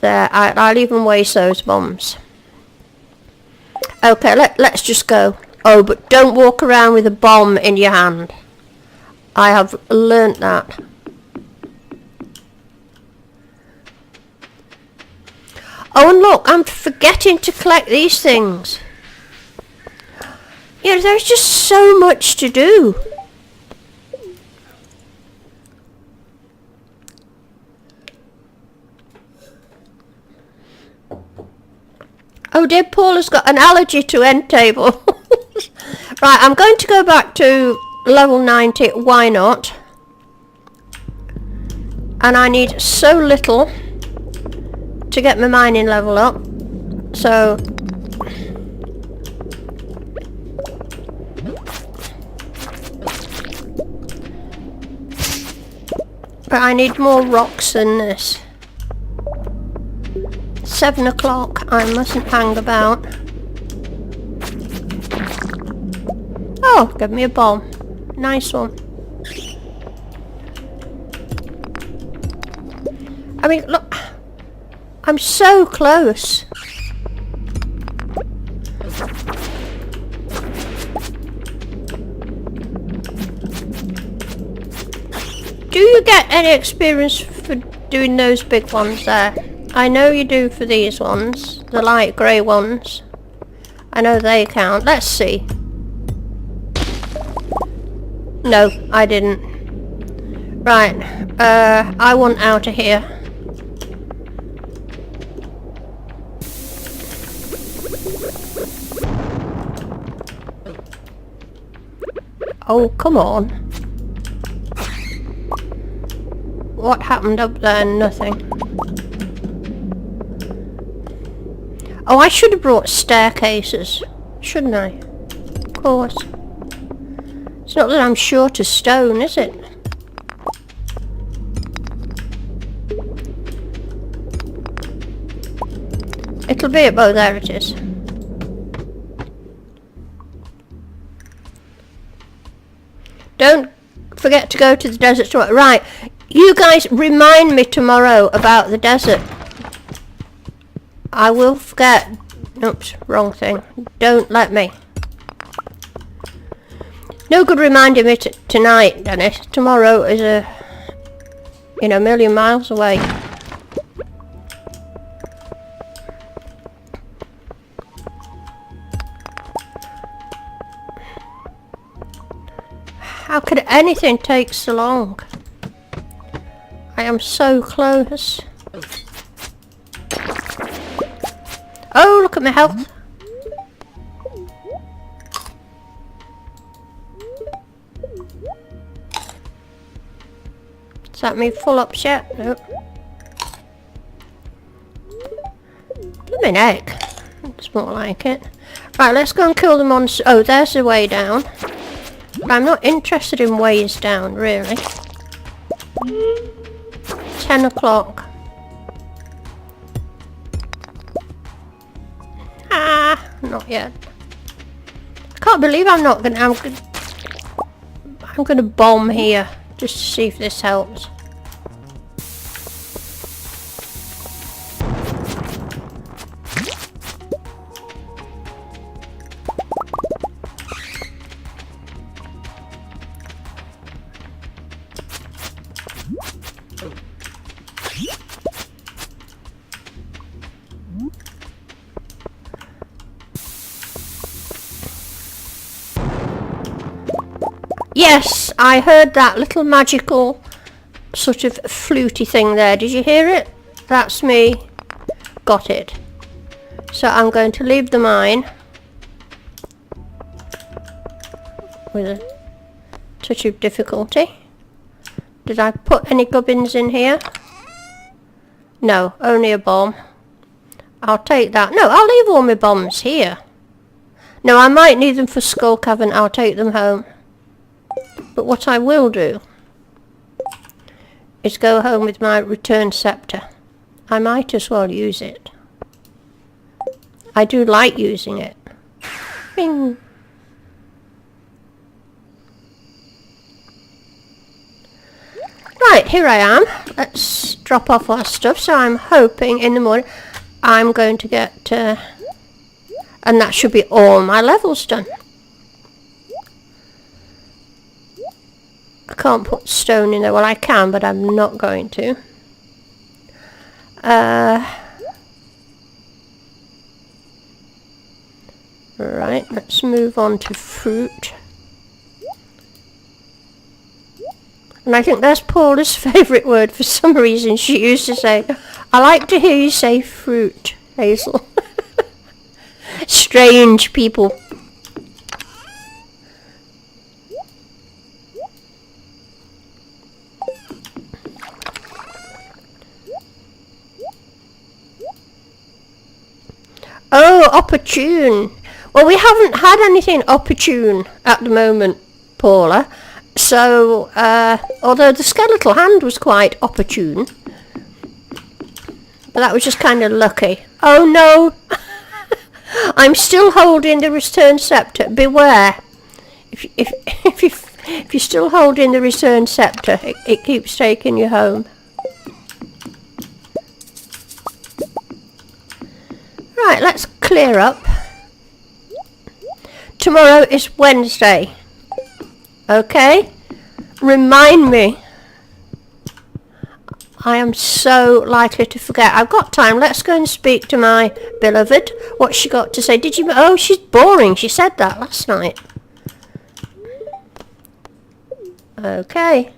There, I'll even waste those bombs. Okay, let's just go. Oh, but don't walk around with a bomb in your hand. I have learnt that. Oh, and look, I'm forgetting to collect these things. You know, there's just so much to do. Oh dear, Paul has got an allergy to end table. Right, I'm going to go back to level 90. Why not? And I need so little to get my mining level up. So... but I need more rocks than this. 7 o'clock, I mustn't hang about. Oh, give me a bomb. Nice one. I mean, look. I'm so close. Do you get any experience for doing those big ones there? I know you do for these ones, the light grey ones. I know they count. Let's see. No, I didn't. Right, I want out of here. Oh, come on. What happened up there? Nothing. Oh, I should have brought staircases, shouldn't I? Of course. It's not that I'm short of stone, is it? It'll be about... there it is. Don't forget to go to the desert tomorrow. Right, you guys remind me tomorrow about the desert. I will forget. Oops, wrong thing. Don't let me. No good reminding me tonight, Dennis. Tomorrow is a million miles away. could anything take so long? I am so close. Oh, look at my health. Is that me full up yet? Nope. Blooming heck. Looks more like it. Right, let's go and kill the monster. Oh, there's the way down. But I'm not interested in ways down, really. 10 o'clock. Ah, not yet. I can't believe I'm gonna bomb here just to see if this helps. Yes, I heard that little magical sort of fluty thing there. Did you hear it? That's me. Got it. So I'm going to leave the mine with a touch of difficulty. Did I put any gubbins in here? No, only a bomb. I'll take that. No, I'll leave all my bombs here. No, I might need them for Skull Cavern. I'll take them home. But what I will do is go home with my return scepter. I might as well use it. I do like using it. Bing. Right, here I am. Let's drop off our stuff. So I'm hoping in the morning I'm going to get... and that should be all my levels done. I can't put stone in there. Well, I can, but I'm not going to. Right, let's move on to fruit. And I think that's Paula's favourite word for some reason. She used to say, I like to hear you say fruit, Hazel. Strange people. Oh, opportune. Well, we haven't had anything opportune at the moment, Paula. So, although the skeletal hand was quite opportune, but that was just kind of lucky. Oh no! I'm still holding the return scepter. Beware. If you're still holding the return scepter, it keeps taking you home. Right, let's clear up. Tomorrow is Wednesday. Okay? Remind me. I am so likely to forget. I've got time. Let's go and speak to my beloved. What's she got to say? Did you... Oh, she's boring. She said that last night. Okay.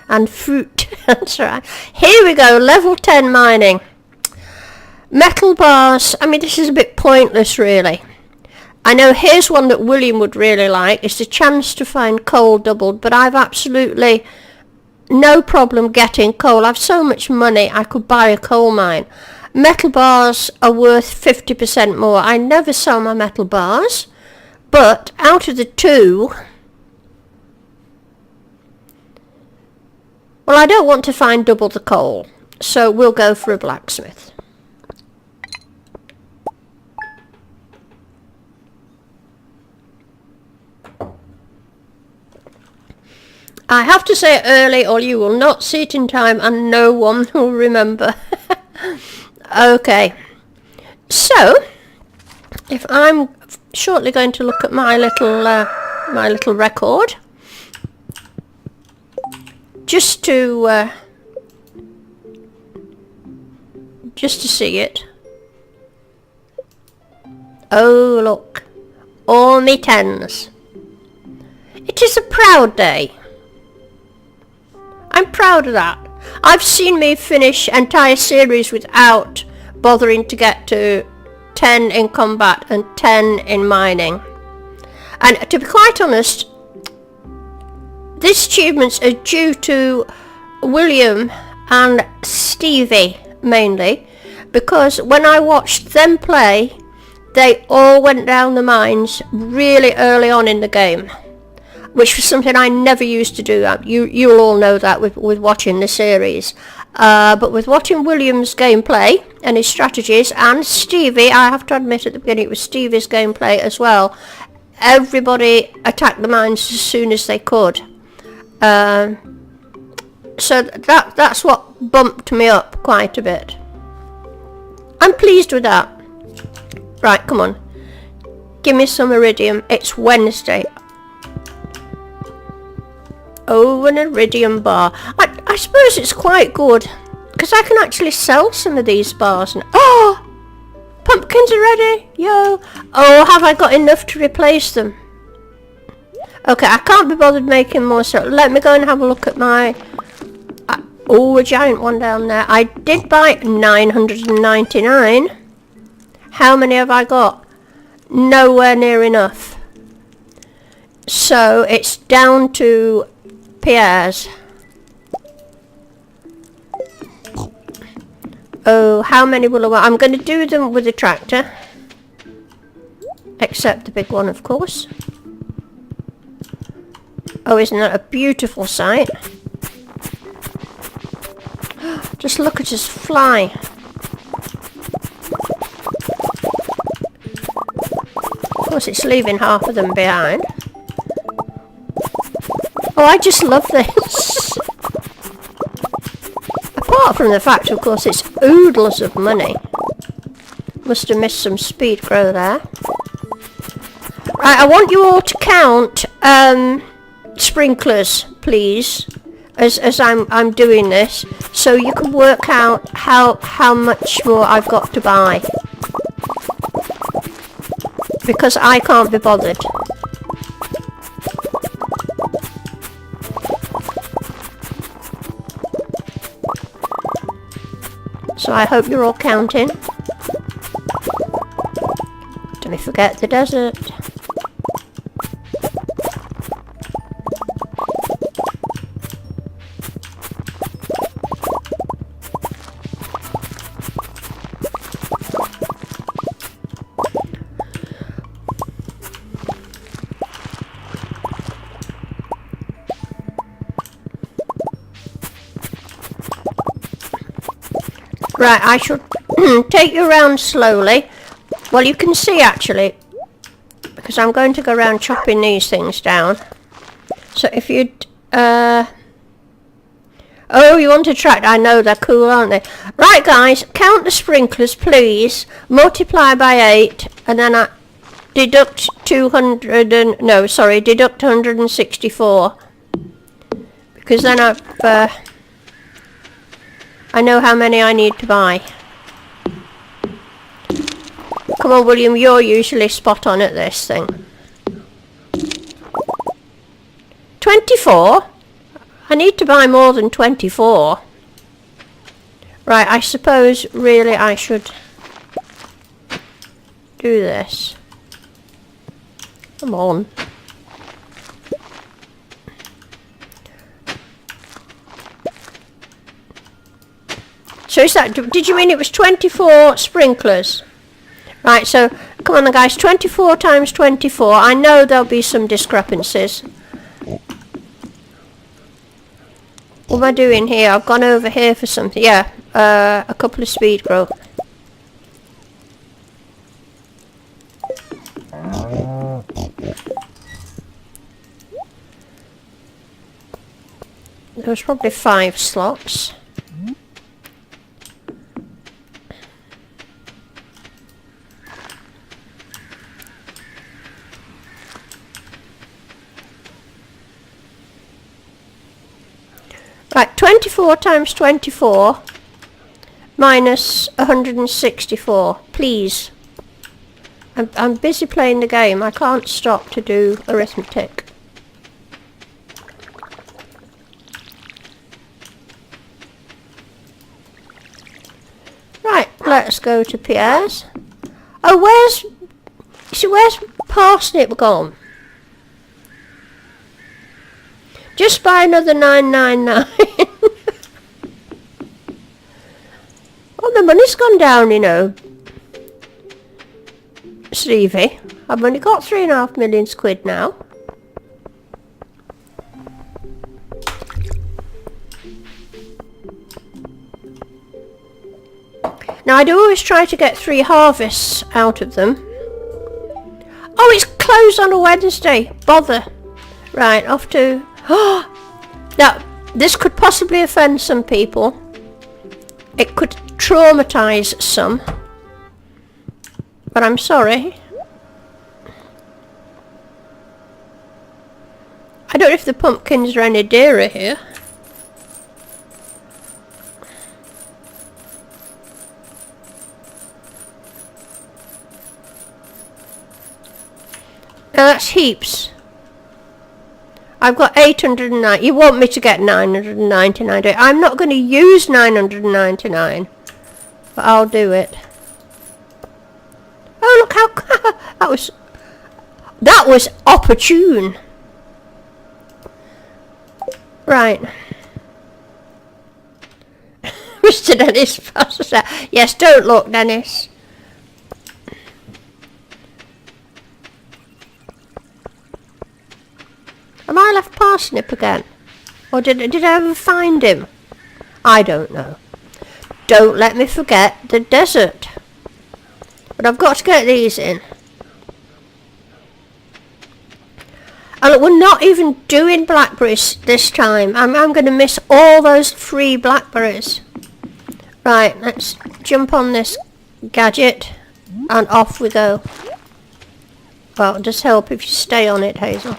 And fruit. That's right. Here we go. Level 10 mining. Metal bars. I mean, this is a bit pointless, really. I know here's one that William would really like. It's the chance to find coal doubled, but I've absolutely no problem getting coal. I've so much money I could buy a coal mine. Metal bars are worth 50% more. I never sell my metal bars, but out of the two, well, I don't want to find double the coal, so we'll go for a blacksmith. I have to say it early or you will not see it in time and no one will remember. Okay, so if I'm shortly going to look at my little record just to see it. Oh look, all me tens. It is a proud day. I'm proud of that. I've seen me finish entire series without bothering to get to 10 in combat and 10 in mining. And to be quite honest, these achievements are due to William and Stevie mainly, because when I watched them play, they all went down the mines really early on in the game, which was something I never used to do. You'll all know that with watching the series. But with watching William's gameplay and his strategies, and Stevie, I have to admit at the beginning it was Stevie's gameplay as well, everybody attacked the mines as soon as they could. So that's what bumped me up quite a bit. I'm pleased with that. Right, come on. Give me some iridium. It's Wednesday. Oh, an iridium bar. I suppose it's quite good, because I can actually sell some of these bars now. Oh! Pumpkins are ready! Yo! Oh, have I got enough to replace them? Okay, I can't be bothered making more, so let me go and have a look at my... oh, a giant one down there. I did buy 999. How many have I got? Nowhere near enough. So it's down to Pierre's. Oh, how many will I want? I'm going to do them with the tractor. Except the big one, of course. Oh, isn't that a beautiful sight? Just look at us fly. Of course, it's leaving half of them behind. Oh, I just love this. Apart from the fact, of course, it's oodles of money. Must have missed some speed grow there. Right, I want you all to count sprinklers, please, as I'm doing this, so you can work out how much more I've got to buy. Because I can't be bothered. So I hope you're all counting. Don't we forget the desert. Right, I should take you around slowly. Well, you can see actually, because I'm going to go around chopping these things down. So if you'd... oh, you want to track? I know, they're cool, aren't they? Right, guys, count the sprinklers, please. Multiply by 8, and then I deduct 200 and... No, sorry, deduct 164. Because then I know how many I need to buy. Come on, William, you're usually spot on at this thing. 24? I need to buy more than 24. Right, I suppose really I should do this. Come on. So is that, did you mean it was 24 sprinklers? Right, so come on then guys, 24 times 24. I know there'll be some discrepancies. What am I doing here? I've gone over here for something. Yeah, a couple of speed growth. There was probably 5 slots. Right, 24 times 24 minus 164, please. I'm busy playing the game. I can't stop to do arithmetic. let's go to Pierre's. Oh, where's Parsnip gone? Just buy another 999. Oh, the money's gone down, you know. Stevie, I've only got 3.5 million quid now. Now I do always try to get 3 harvests out of them. Oh, it's closed on a Wednesday. Bother. Right, off to... Now, this could possibly offend some people. It could traumatise some. But I'm sorry. I don't know if the pumpkins are any dearer here. Now that's heaps. I've got 809. You want me to get 999? I'm not going to use 999. But I'll do it. Oh, look how... that was opportune. Right. Mr. Dennis passes out. Yes, don't look, Dennis. Am I left Parsnip again? Or did I ever find him? I don't know. Don't let me forget the desert. But I've got to get these in. And look, we're not even doing blackberries this time. I'm going to miss all those free blackberries. Right, let's jump on this gadget and off we go. Well, it'll just help if you stay on it, Hazel.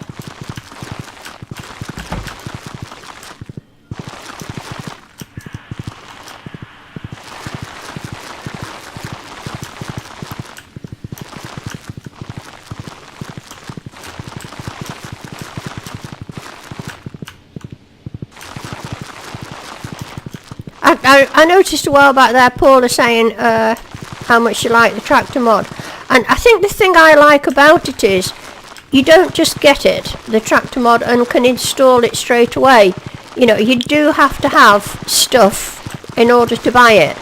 I noticed a while back there Paula saying how much you like the tractor mod, and I think the thing I like about it is you don't just get it, the tractor mod, and can install it straight away. You know, you do have to have stuff in order to buy it,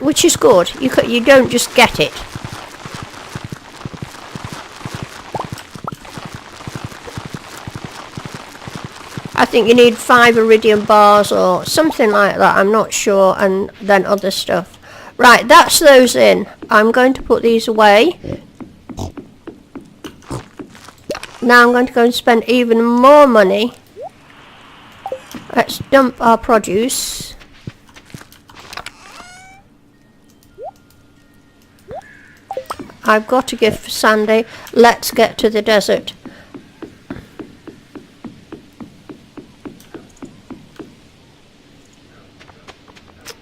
which is good. You don't just get it. I think you need 5 iridium bars or something like that, I'm not sure, and then other stuff. Right, that's those in. I'm going to put these away. Now I'm going to go and spend even more money. Let's dump our produce. I've got a gift for Sandy. Let's get to the desert.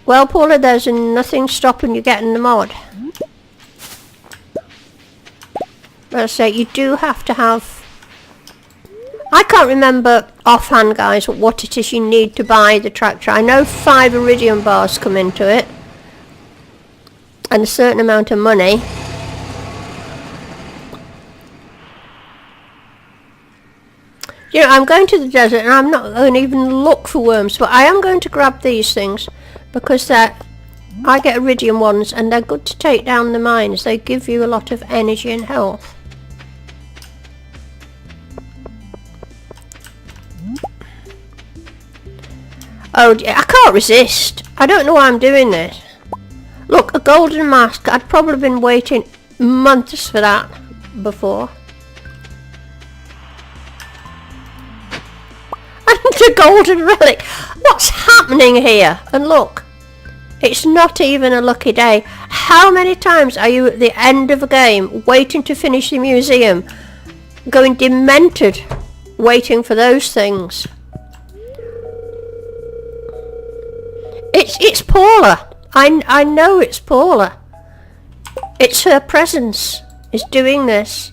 Well, Paula, there's nothing stopping you getting the mod. But I say, you do have to have... I can't remember offhand, guys, what it is you need to buy the tractor. I know 5 iridium bars come into it. And a certain amount of money. You know, I'm going to the desert and I'm not going to even look for worms. But I am going to grab these things. Because I get iridium ones and they're good to take down the mines. They give you a lot of energy and health. Oh, I can't resist. I don't know why I'm doing this. Look, a golden mask. I'd probably been waiting months for that before. And a golden relic. What's happening here? And look, it's not even a lucky day. How many times are you at the end of a game waiting to finish the museum, going demented waiting for those things? It's Paula. I know it's Paula. It's her presence is doing this.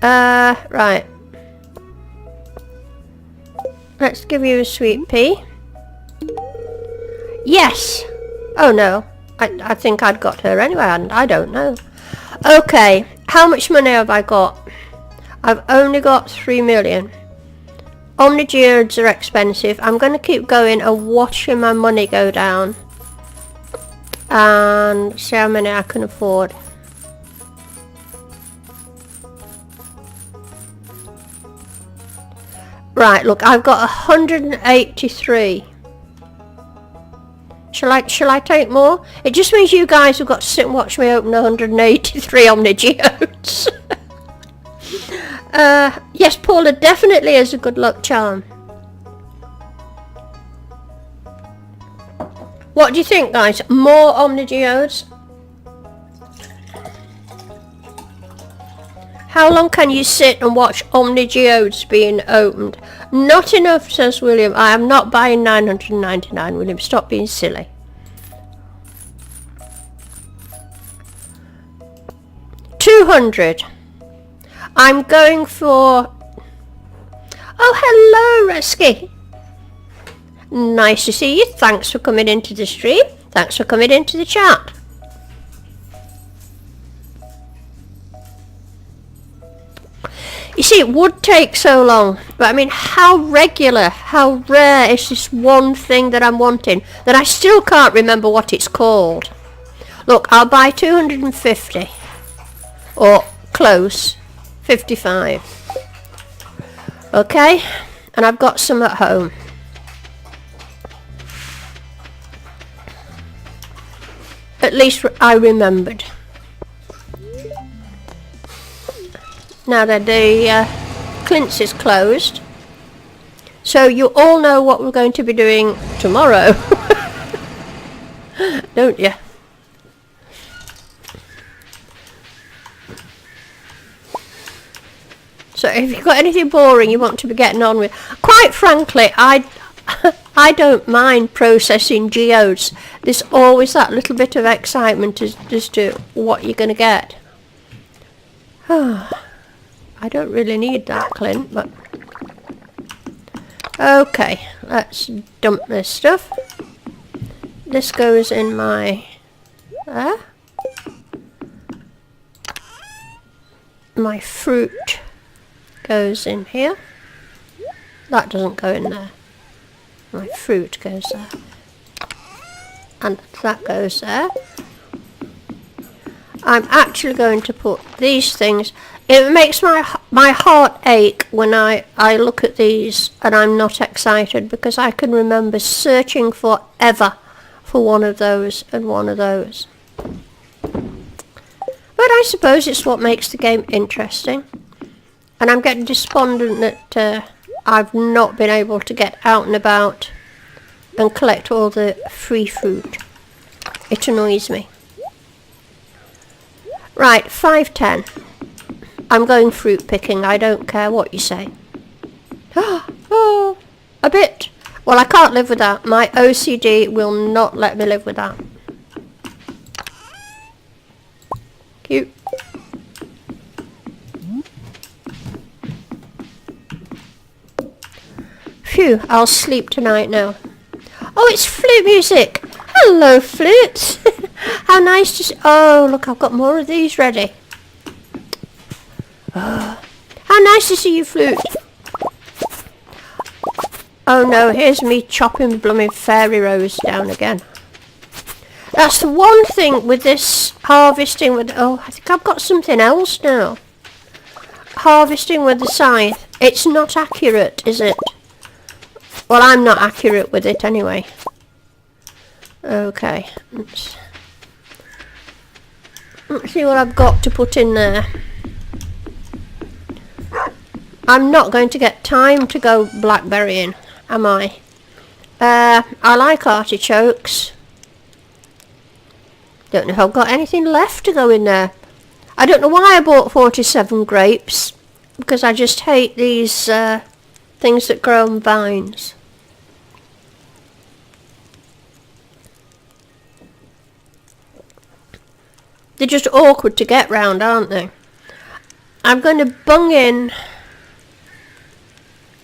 Right. Let's give you a sweet pea. Yes. Oh no. I think I'd got her anyway, and I don't know. Okay, how much money have I got? I've only got 3 million. Omni geodes are expensive. I'm going to keep going and watching my money go down. And see how many I can afford. Right, look, I've got 183. Shall I take more? It just means you guys have got to sit and watch me open 183 Omni geodes. Yes, Paula definitely is a good luck charm. What do you think, guys? More Omni geodes? How long can you sit and watch Omni geodes being opened? Not enough, says William. I am not buying 999, William. Stop being silly. $200. I'm going for... Oh, hello, Resky. Nice to see you. Thanks for coming into the stream. Thanks for coming into the chat. You see, it would take so long, but I mean, how regular, how rare is this one thing that I'm wanting that I still can't remember what it's called? Look, I'll buy 250, or close, 55. Okay, and I've got some at home. At least I remembered. Now that the Clint's is closed, so you all know what we're going to be doing tomorrow, don't you? So if you've got anything boring you want to be getting on with, quite frankly, I don't mind processing geodes. There's always that little bit of excitement as to what you're going to get. I don't really need that, Clint, but... Okay, let's dump this stuff. This goes in my... My fruit goes in here. That doesn't go in there. My fruit goes there. And that goes there. I'm actually going to put these things... It makes my heart ache when I look at these and I'm not excited, because I can remember searching forever for one of those and one of those. But I suppose it's what makes the game interesting. And I'm getting despondent that I've not been able to get out and about and collect all the free food. It annoys me. Right, 510. I'm going fruit picking, I don't care what you say. Oh, a bit. Well, I can't live with that. My OCD will not let me live with that. Cute. Phew, I'll sleep tonight now. Oh, it's flute music. Hello, flute. How nice to see... Oh, look, I've got more of these ready. How nice to see you, flute. Oh no, here's me chopping blooming fairy rose down again. That's the one thing with this harvesting with... Oh, I think I've got something else now. Harvesting with the scythe. It's not accurate, is it? Well, I'm not accurate with it anyway. Okay. Let's see what I've got to put in there. I'm not going to get time to go blackberrying, am I? I like artichokes. Don't know if I've got anything left to go in there. I don't know why I bought 47 grapes, because I just hate these things that grow on vines. They're just awkward to get round, aren't they? I'm going to bung in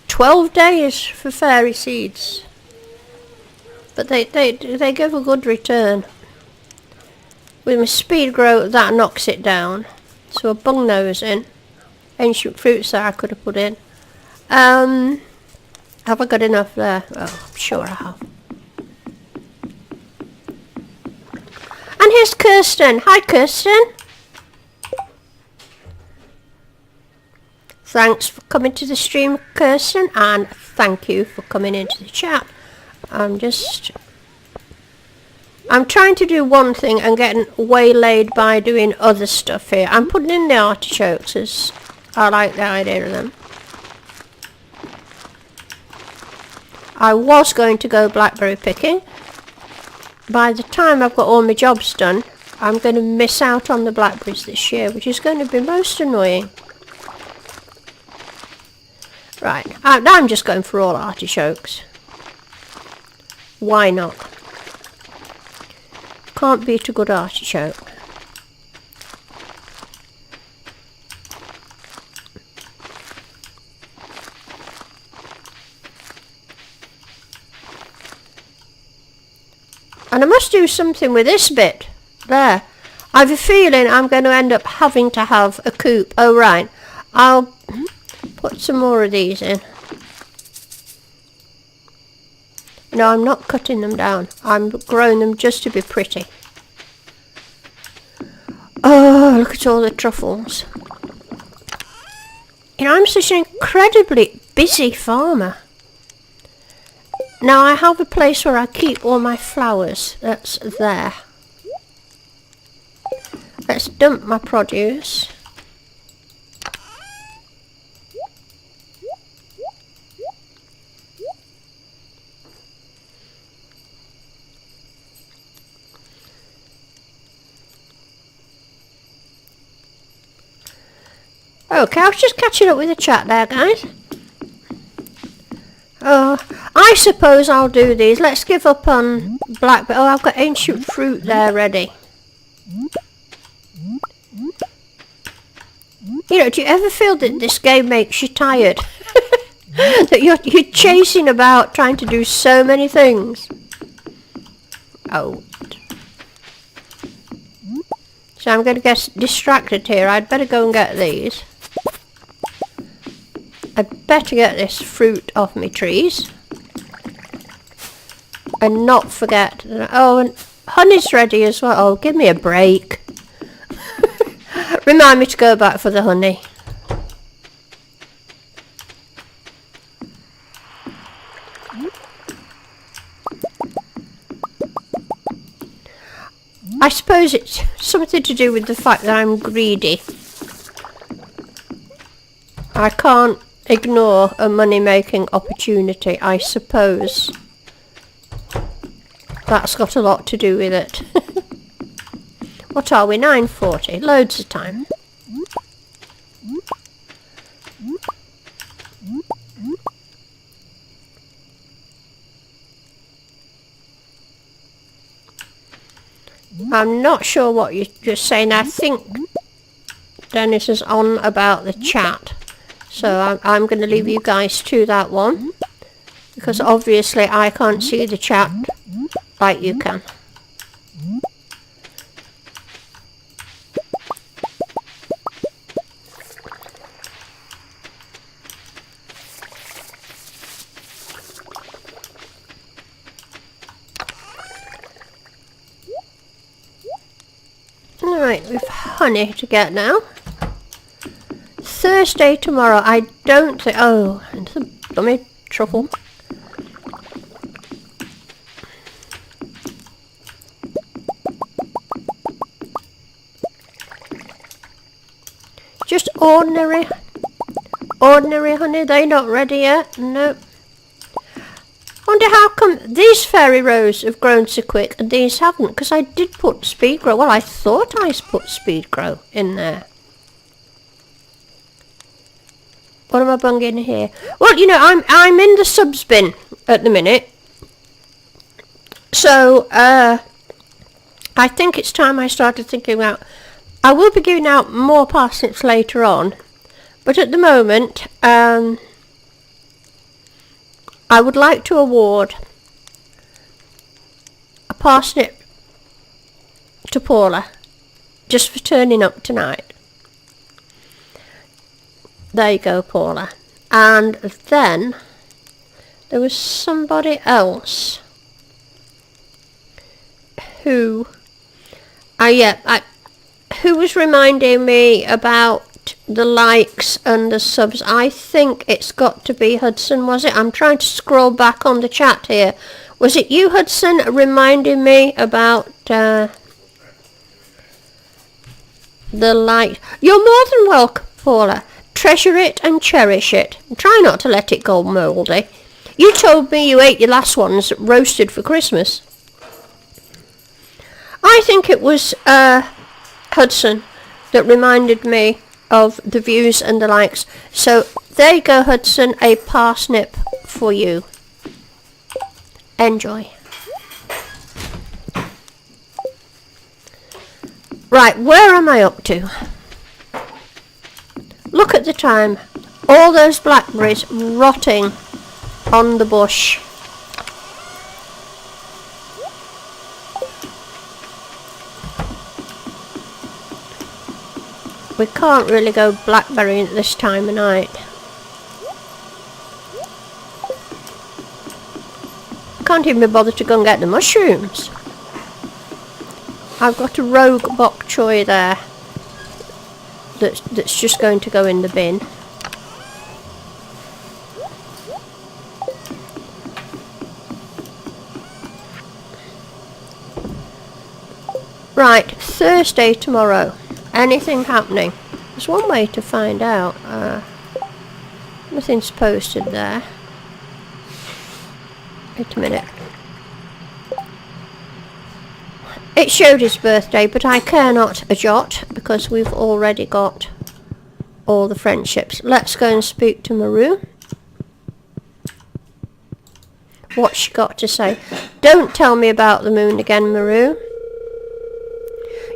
12 days for fairy seeds. but they give a good return. With my speed grow, that knocks it down. So I bung those in. Ancient fruits that I could have put in. Have I got enough there? Oh, I'm sure I have. And here's Kirsten. Hi, Kirsten. Thanks for coming to the stream, Kirsten, and thank you for coming into the chat. I'm trying to do one thing and getting waylaid by doing other stuff here. I'm putting in the artichokes as I like the idea of them. I was going to go blackberry picking. By the time I've got all my jobs done, I'm going to miss out on the blackberries this year, which is going to be most annoying. Right, now I'm just going for all artichokes. Why not? Can't beat a good artichoke. And I must do something with this bit. There. I have a feeling I'm going to end up having to have a coop. Oh, right. I'll put some more of these in. No, I'm not cutting them down. I'm growing them just to be pretty. Oh, look at all the truffles. You know, I'm such an incredibly busy farmer. Now I have a place where I keep all my flowers. That's there. Let's dump my produce. Okay, I was just catching up with the chat there, guys. I suppose I'll do these. Let's give up on blackberry. Oh, I've got ancient fruit there ready. You know, do you ever feel that this game makes you tired? That you're chasing about trying to do so many things? Oh. So I'm going to get distracted here. I'd better go and get these. I'd better get this fruit off my trees. And not forget. Oh, and honey's ready as well. Oh, give me a break. Remind me to go back for the honey. I suppose it's something to do with the fact that I'm greedy. I can't ignore a money-making opportunity, I suppose. That's got a lot to do with it. What are we? 9:40. Loads of time. I'm not sure what you're saying. I think Dennis is on about the chat. So I'm going to leave you guys to that one. Because obviously I can't see the chat like you can. Alright, we've honey to get now. Thursday tomorrow, I don't think... Oh, and some dummy truffle. Just ordinary honey. They're not ready yet. Nope. Wonder how come these fairy rose have grown so quick and these haven't, because I did put speed grow. Well, I thought I put speed grow in there. What am I bunging here? Well, you know, I'm in the subs bin at the minute. So, I think it's time I started thinking about... I will be giving out more parsnips later on. But at the moment, I would like to award parsnip to Paula, just for turning up tonight. There you go, Paula. And then there was somebody else who, who was reminding me about the likes and the subs. I think it's got to be Hudson, was it? I'm trying to scroll back on the chat here. Was it you, Hudson, reminding me about the like? You're more than welcome, Paula. Treasure it and cherish it. Try not to let it go mouldy. You told me you ate your last ones roasted for Christmas. I think it was Hudson that reminded me of the views and the likes. So there you go, Hudson, a parsnip for you. Enjoy. Right, where am I up to? Look at the time. All those blackberries rotting on the bush. We can't really go blackberrying at this time of night. Can't even be bothered to go and get the mushrooms. I've got a rogue bok choy there that's just going to go in the bin. Right, Thursday tomorrow. Anything happening? There's one way to find out. Nothing's posted there. Wait a minute. It showed his birthday, but I care not a jot because we've already got all the friendships. Let's go and speak to Maru. What's she got to say? Don't tell me about the moon again, Maru.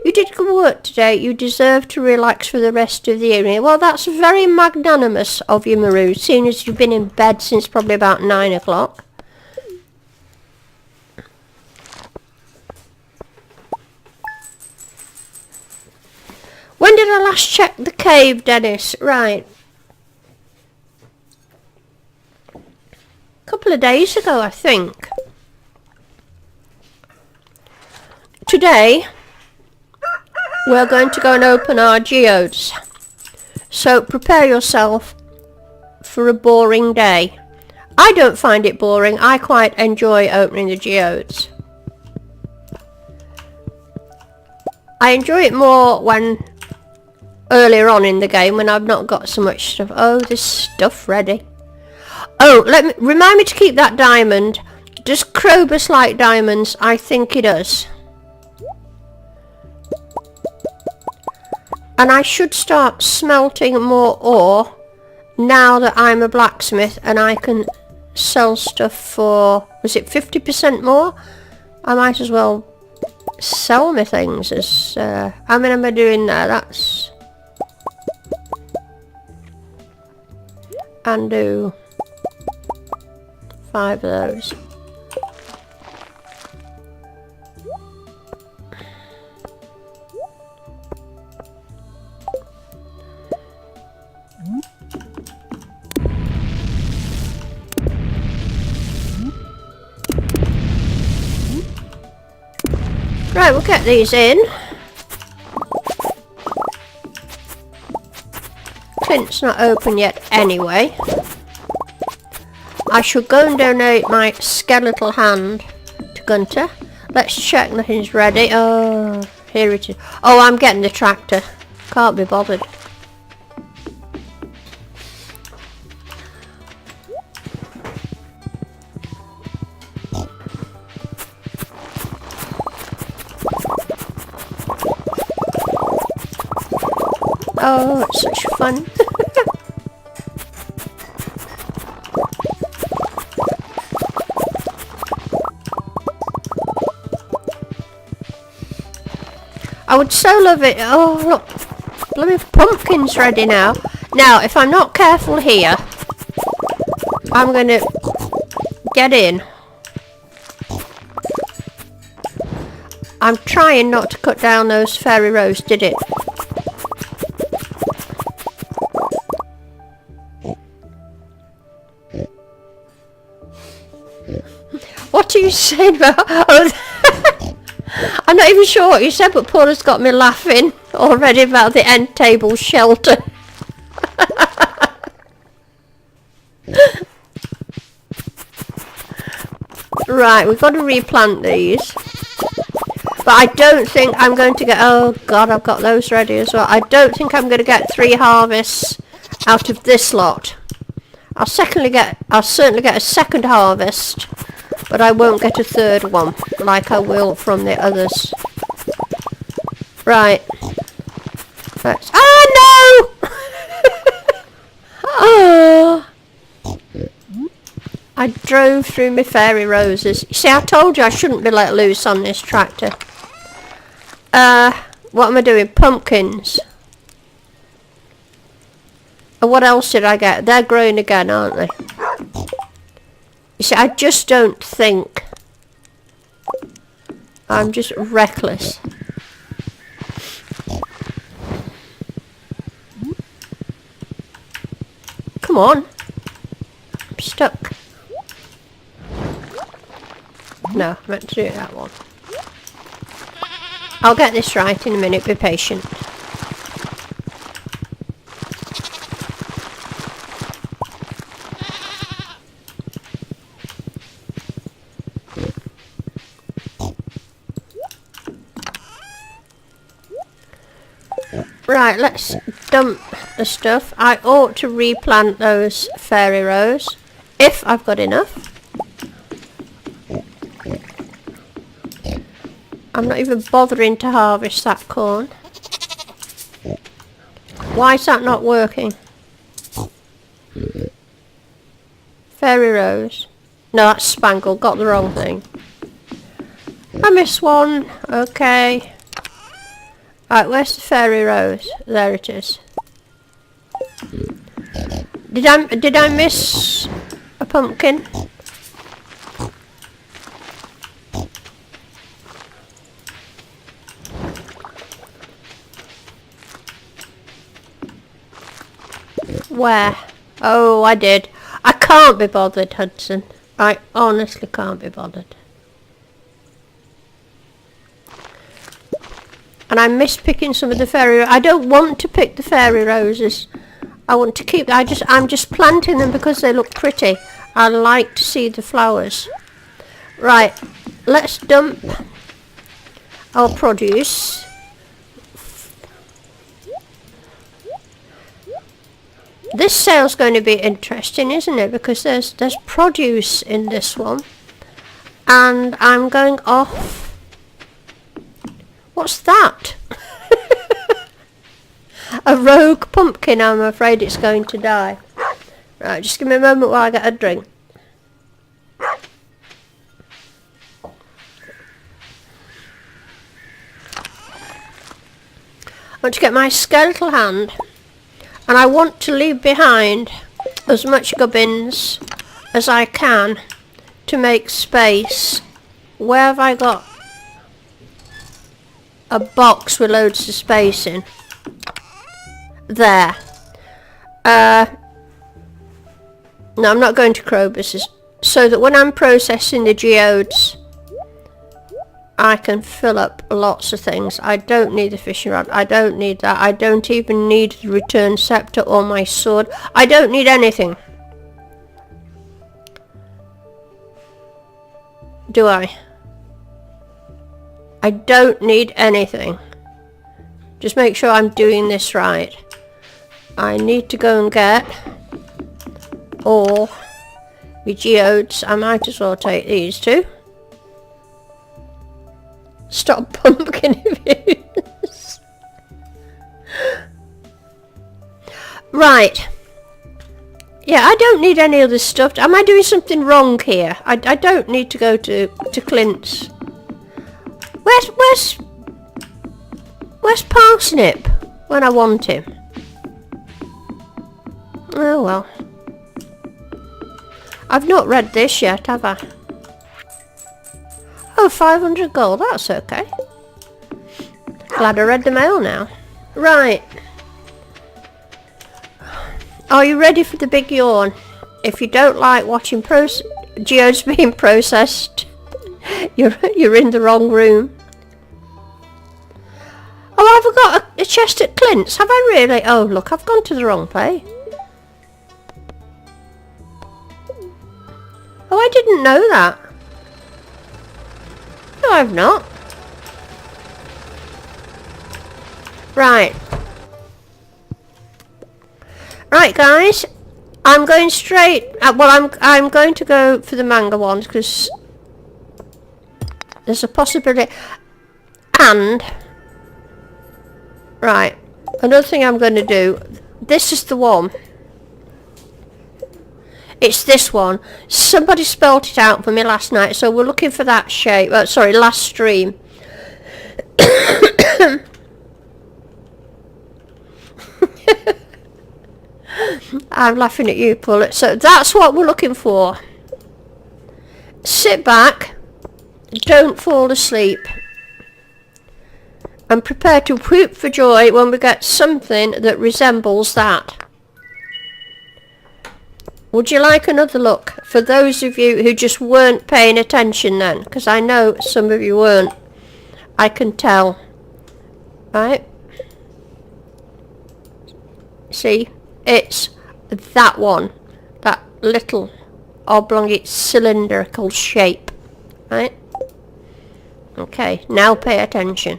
You did good work today. You deserve to relax for the rest of the evening. Well, that's very magnanimous of you, Maru, seeing as you've been in bed since probably about 9 o'clock. When did I last check the cave, Dennis? Right. A couple of days ago, I think. Today, we're going to go and open our geodes. So prepare yourself for a boring day. I don't find it boring. I quite enjoy opening the geodes. I enjoy it more when earlier on in the game when I've not got so much stuff. Oh, there's stuff ready. Oh, remind me to keep that diamond. Does Krobus like diamonds? I think he does. And I should start smelting more ore now that I'm a blacksmith and I can sell stuff for, was it 50% more? I might as well sell me things as, how many am I doing there? That's, and do 5 of those. Right, we'll get these in. Clint's not open yet anyway. I should go and donate my skeletal hand to Gunter. Let's check nothing's ready. Oh, here it is. Oh, I'm getting the tractor. Can't be bothered. Oh, it's such fun. I would so love it. Oh, look. Bloody pumpkin's ready now. Now, if I'm not careful here, I'm going to get in. I'm trying not to cut down those fairy rows, did it? What are you saying about... Oh, I'm not even sure what you said, but Paula's got me laughing already about the end table shelter. Right, we've got to replant these. But I don't think I'm going to get... Oh god, I've got those ready as well. I don't think I'm going to get 3 harvests out of this lot. I'll certainly get a second harvest, but I won't get a third one like I will from the others. Right. Let's... Oh no! Oh! I drove through my fairy roses. You see, I told you I shouldn't be let loose on this tractor. What am I doing? Pumpkins. And what else did I get? They're growing again, aren't they? You see, I just don't think. I'm just reckless. Come on. I'm stuck. No, I meant to do that one. I'll get this right in a minute, be patient. Right, let's dump the stuff. I ought to replant those fairy rows, if I've got enough. I'm not even bothering to harvest that corn. Why is that not working? Fairy rose. No, that's spangled. Got the wrong thing. I missed one. Okay. Right, where's the fairy rose? There it is. Did I miss a pumpkin? Where? Oh, I did. I can't be bothered, Hudson. I honestly can't be bothered. And I missed picking some of the fairy... I don't want to pick the fairy roses. I want to keep... I'm just planting them because they look pretty. I like to see the flowers. Right. Let's dump our produce. This sale's going to be interesting, isn't it? Because there's produce in this one. And I'm going off... What's that? A rogue pumpkin. I'm afraid it's going to die. Right, just give me a moment while I get a drink. I want to get my skeletal hand. And I want to leave behind as much gubbins as I can to make space. Where have I got a box with loads of space in? There. No, I'm not going to Crobus's. So that when I'm processing the geodes, I can fill up lots of things. I don't need the fishing rod. I don't need that. I don't even need the return scepter or my sword. I don't need anything. Do I? I don't need anything. Just make sure I'm doing this right. I need to go and get all the geodes. I might as well take these two. Stop pumpkin views. Right. Yeah, I don't need any other stuff. Am I doing something wrong here? I don't need to go to Clint's. Where's Parsnip when I want him? Oh well. I've not read this yet, have I? Oh, 500 gold, that's okay. glad I read the mail now. Right. Are you ready for the big yawn? If you don't like watching geodes being processed, you're in the wrong room. Oh, I've got a chest at Clint's. Have I really? Oh, look, I've gone to the wrong place. Oh, I didn't know that. No, I've not. Right. Right, guys. I'm going straight. Well, I'm going to go for the manga ones because there's a possibility. And right, another thing I'm going to do. This is the one. It's this one. Somebody spelled it out for me last night, so we're looking for that shape. Sorry, last stream. I'm laughing at you, Paul. So that's what we're looking for. Sit back, don't fall asleep, and prepare to whoop for joy when we get something that resembles that. Would you like another look? For those of you who just weren't paying attention then, because I know some of you weren't. I can tell. Right? See? It's that one. That little oblong cylindrical shape. Right? Okay, now pay attention.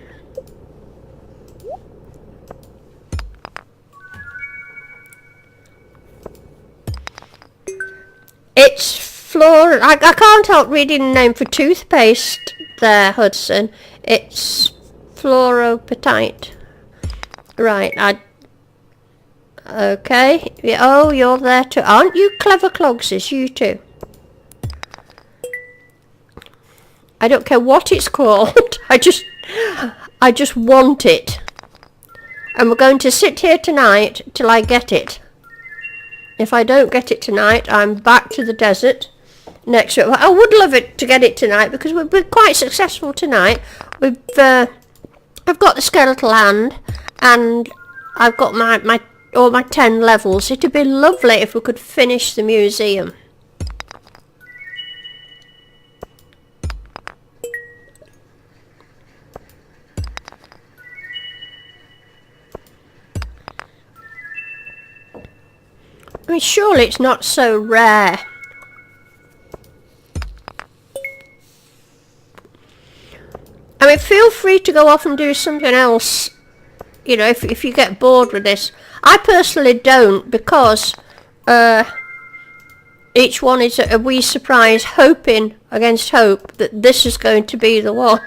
It's floor. I can't help reading the name for toothpaste there, Hudson. It's fluoropatite. Right, okay. Oh, you're there too. Aren't you clever clogses, you too? I don't care what it's called. I just want it. And we're going to sit here tonight till I get it. If I don't get it tonight, I'm back to the desert next week. I would love it to get it tonight because we've been quite successful tonight. I've got the skeletal hand and I've got all my 10 levels. It'd be lovely if we could finish the museum. I mean, surely it's not so rare. I mean, feel free to go off and do something else, you know, if you get bored with this. I personally don't, because each one is a wee surprise, hoping against hope that this is going to be the one.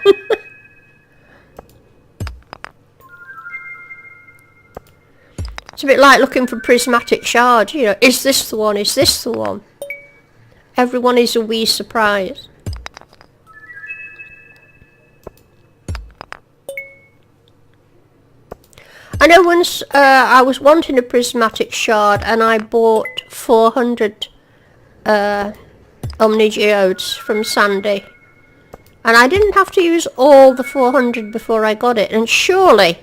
It's a bit like looking for prismatic shards, you know, is this the one, is this the one? Everyone is a wee surprise. I know once I was wanting a prismatic shard and I bought 400 omnigeodes from Sandy. And I didn't have to use all the 400 before I got it, and surely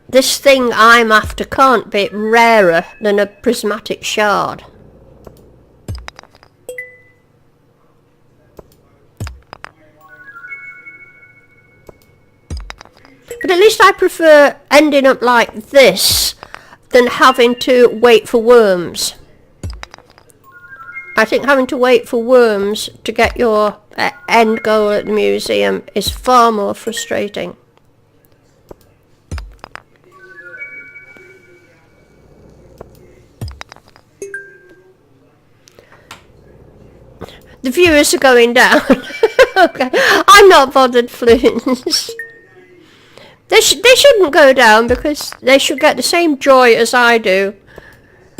this thing I'm after can't be rarer than a prismatic shard. But at least I prefer ending up like this than having to wait for worms. I think having to wait for worms to get your end goal at the museum is far more frustrating. The viewers are going down. Okay, I'm not bothered, Fluence. They shouldn't go down because they should get the same joy as I do.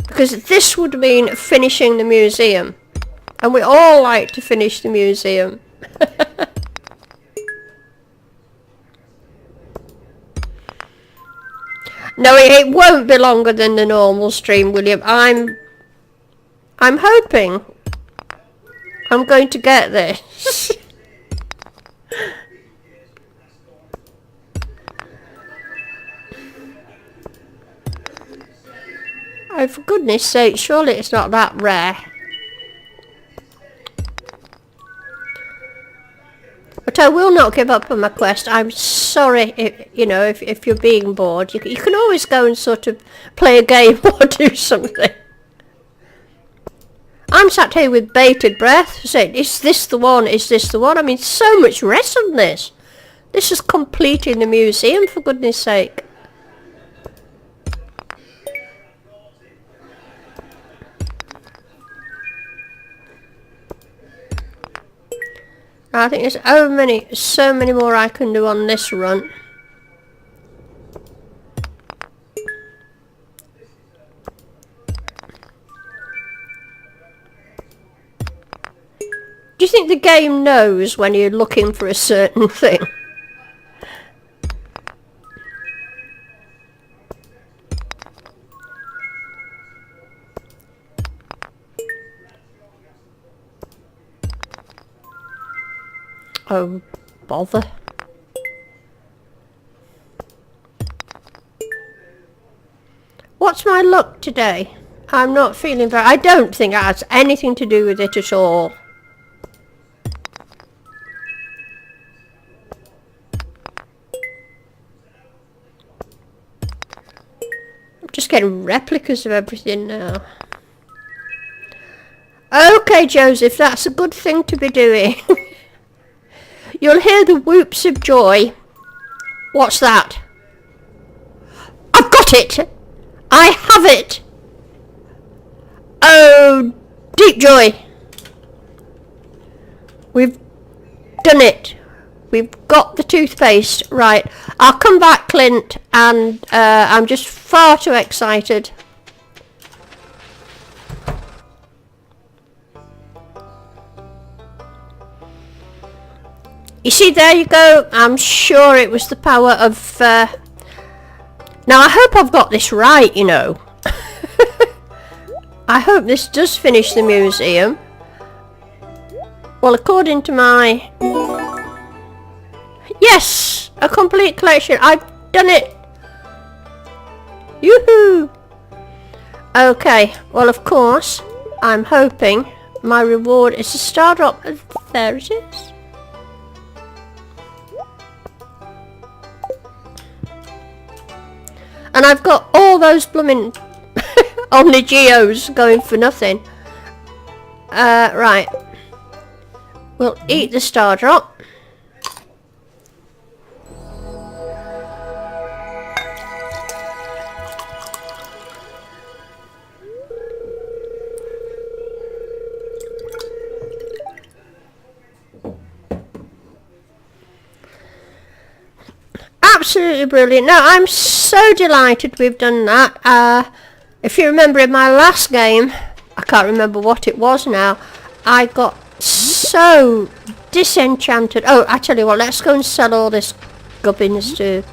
Because this would mean finishing the museum. And we all like to finish the museum. No, it won't be longer than the normal stream, William. I'm hoping I'm going to get this. Oh, for goodness sake, surely it's not that rare. But I will not give up on my quest. I'm sorry, if you're being bored. You can always go and sort of play a game or do something. I'm sat here with bated breath, saying, is this the one? Is this the one? I mean, so much rest on this. This is completing the museum, for goodness sake. I think there's so many more I can do on this run. Do you think the game knows when you're looking for a certain thing? Oh, bother. What's my luck today? I'm not feeling very... I don't think it has anything to do with it at all. I'm just getting replicas of everything now. Okay, Joseph, that's a good thing to be doing. You'll hear the whoops of joy. What's that? I've got it! I have it! Oh, deep joy. We've done it. We've got the toothpaste. Right. I'll come back, Clint, and I'm just far too excited. You see, there you go. I'm sure it was the power of... Now, I hope I've got this right, you know. I hope this does finish the museum. Well, according to my... Yes! A complete collection. I've done it! Yoo-hoo! Okay. Well, of course, I'm hoping my reward is a star drop. There it is. And I've got all those blooming Omnigeos going for nothing. Right. We'll eat the star drop. Absolutely brilliant. No, I'm so delighted we've done that. If you remember in my last game, I can't remember what it was now, I got so disenchanted. Oh, I tell you what, let's go and sell all this gubbins to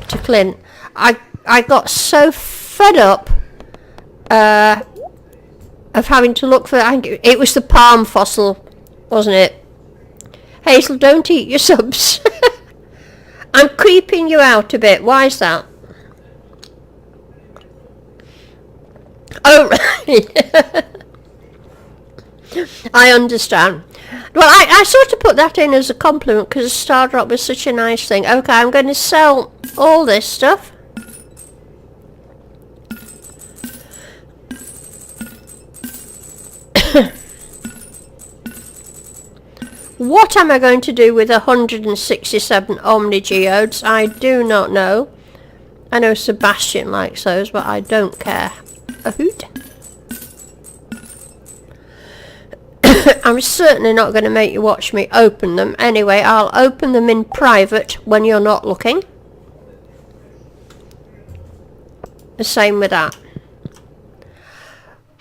Clint. I got so fed up of having to look for... it was the palm fossil, wasn't it? Hazel, don't eat your subs. I'm creeping you out a bit. Why is that? Oh, right. I understand. Well, I sort of put that in as a compliment because Star Drop was such a nice thing. Okay, I'm going to sell all this stuff. What am I going to do with 167 Omnigeodes? I do not know. I know Sebastian likes those, but I don't care a hoot. I'm certainly not going to make you watch me open them. Anyway, I'll open them in private when you're not looking. The same with that.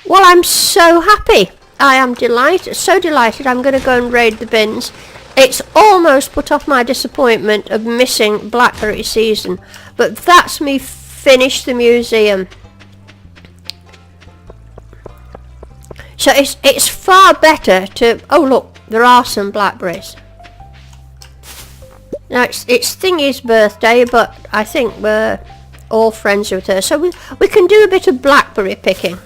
Well, I'm so happy. I am delighted, so delighted. I'm going to go and raid the bins. It's almost put off my disappointment of missing Blackberry season, but that's me finished the museum. So it's far better to... Oh look, there are some blackberries. Now it's Thingy's birthday, but I think we're all friends with her. So we can do a bit of blackberry picking.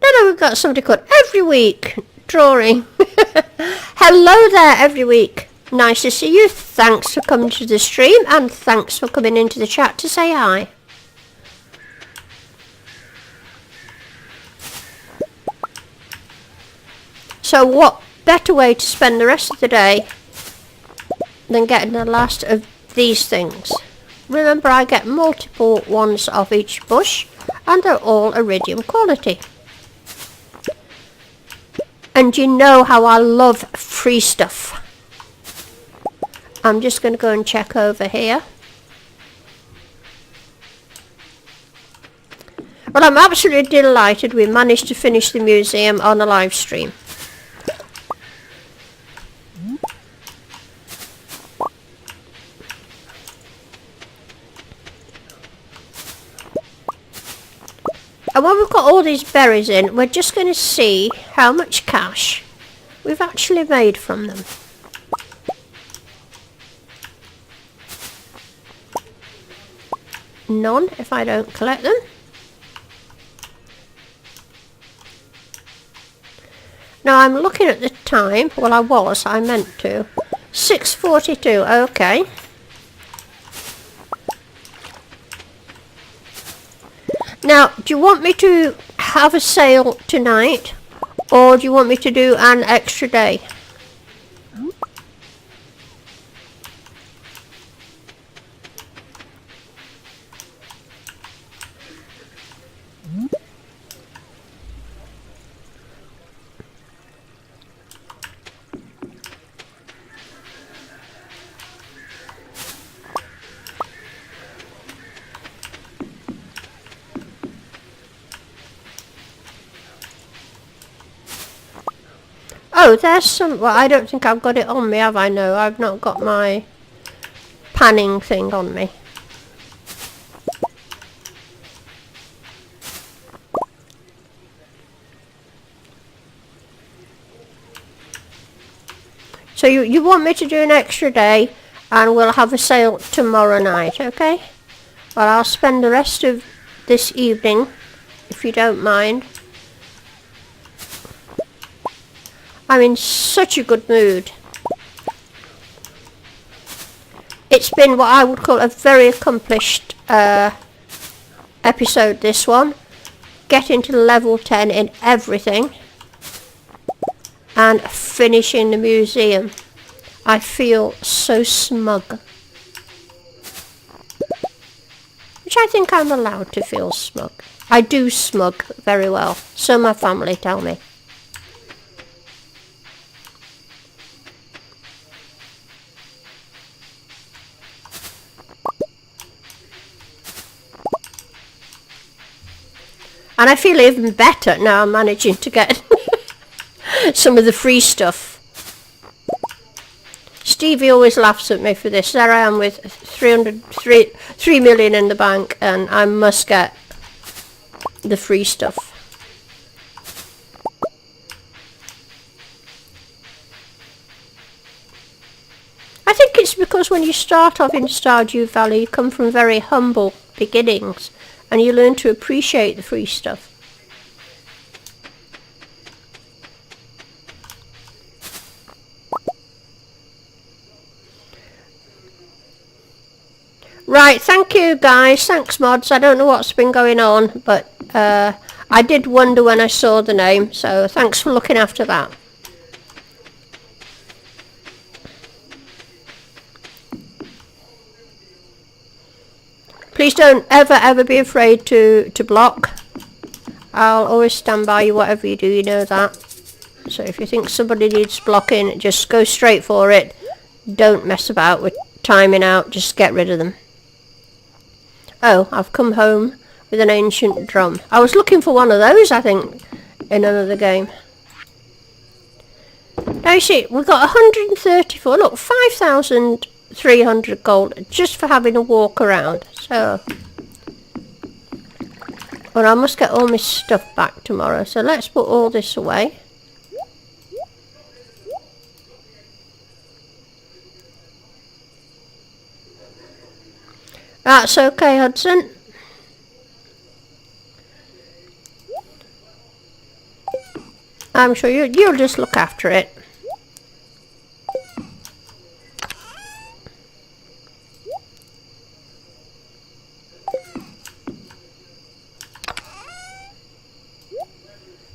Then we've got somebody called Every Week Drawing. Hello there, Every Week. Nice to see you. Thanks for coming to the stream, and thanks for coming into the chat to say hi. So what better way to spend the rest of the day than getting the last of these things? Remember, I get multiple ones of each bush, and they're all iridium quality. And you know how I love free stuff. I'm just going to go and check over here. Well, I'm absolutely delighted we managed to finish the museum on a live stream. And when we've got all these berries in, we're just going to see how much cash we've actually made from them. None if I don't collect them. Now I'm looking at the time. Well, I meant to. 6:42, okay. Now, do you want me to have a sale tonight, or do you want me to do an extra day? Oh, there's some... Well, I don't think I've got it on me, have I? No, I've not got my panning thing on me. So you want me to do an extra day, and we'll have a sale tomorrow night, okay? Well, I'll spend the rest of this evening, if you don't mind. I'm in such a good mood. It's been what I would call a very accomplished episode, this one. Getting to level 10 in everything. And finishing the museum. I feel so smug. Which I think I'm allowed to feel smug. I do smug very well. So my family tell me. And I feel even better now I'm managing to get some of the free stuff. Stevie always laughs at me for this. There I am with 3 million in the bank, and I must get the free stuff. I think it's because when you start off in Stardew Valley, you come from very humble beginnings. And you learn to appreciate the free stuff. Right, thank you guys. Thanks mods. I don't know what's been going on, but I did wonder when I saw the name. So thanks for looking after that. Please don't ever be afraid to block. I'll always stand by you whatever you do, you know that. So if you think somebody needs blocking, just go straight for it. Don't mess about with timing out, just get rid of them. Oh, I've come home with an ancient drum. I was looking for one of those, I think, in another game. Now you see, we've got 134, look, 5,300 gold just for having a walk around. So, well, I must get all my stuff back tomorrow. So let's put all this away. That's okay, Hudson. I'm sure you'll just look after it.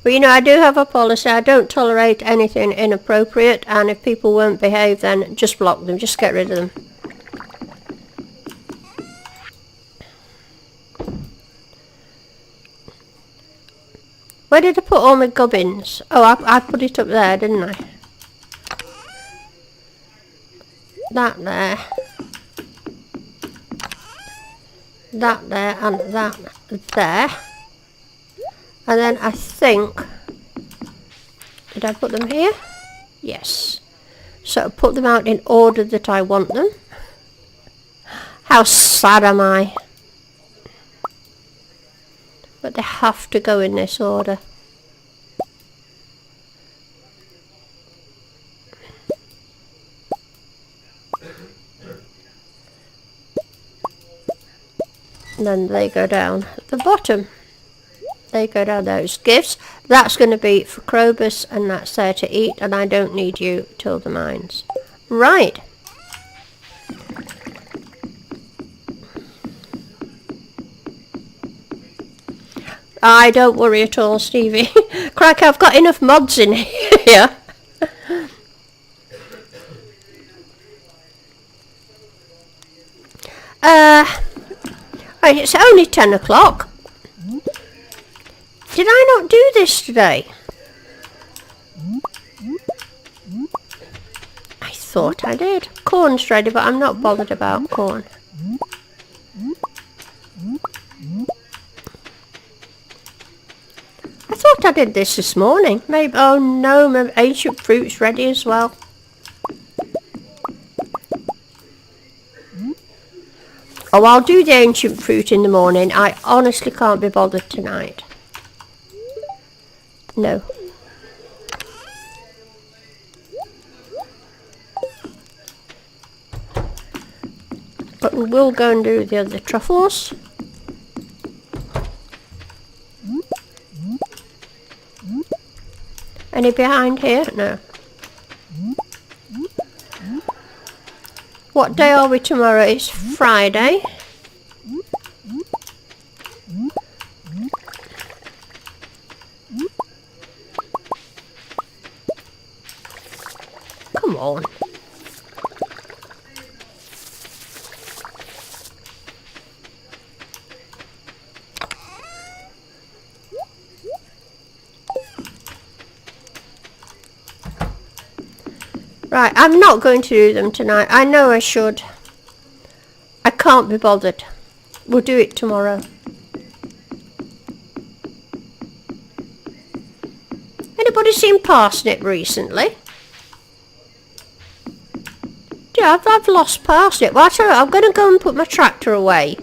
But you know, I do have a policy. I don't tolerate anything inappropriate, and if people won't behave, then just block them. Just get rid of them. Where did I put all my gubbins? Oh, I put it up there, didn't I? That there. That there and that there. And then I think... Did I put them here? Yes. So put them out in order that I want them. How sad am I? But they have to go in this order. And then they go down at the bottom. They go down those gifts. That's going to be for Krobus, and that's there to eat, and I don't need you till the mines. Right. I don't worry at all, Stevie. Crack, I've got enough mods in here. Right, it's only 10 o'clock. Did I not do this today? I thought I did. Corn's ready, but I'm not bothered about corn. I thought I did this morning. Maybe. Oh no, my ancient fruit's ready as well. Oh, I'll do the ancient fruit in the morning. I honestly can't be bothered tonight. No. But we'll go and do the other truffles. Any behind here? No. What day are we tomorrow? It's Friday. Come on. Right, I'm not going to do them tonight. I know I should. I can't be bothered. We'll do it tomorrow. Anybody seen parsnip recently? Yeah, I've lost parsnip. Well, I tell you what, I'm going to go and put my tractor away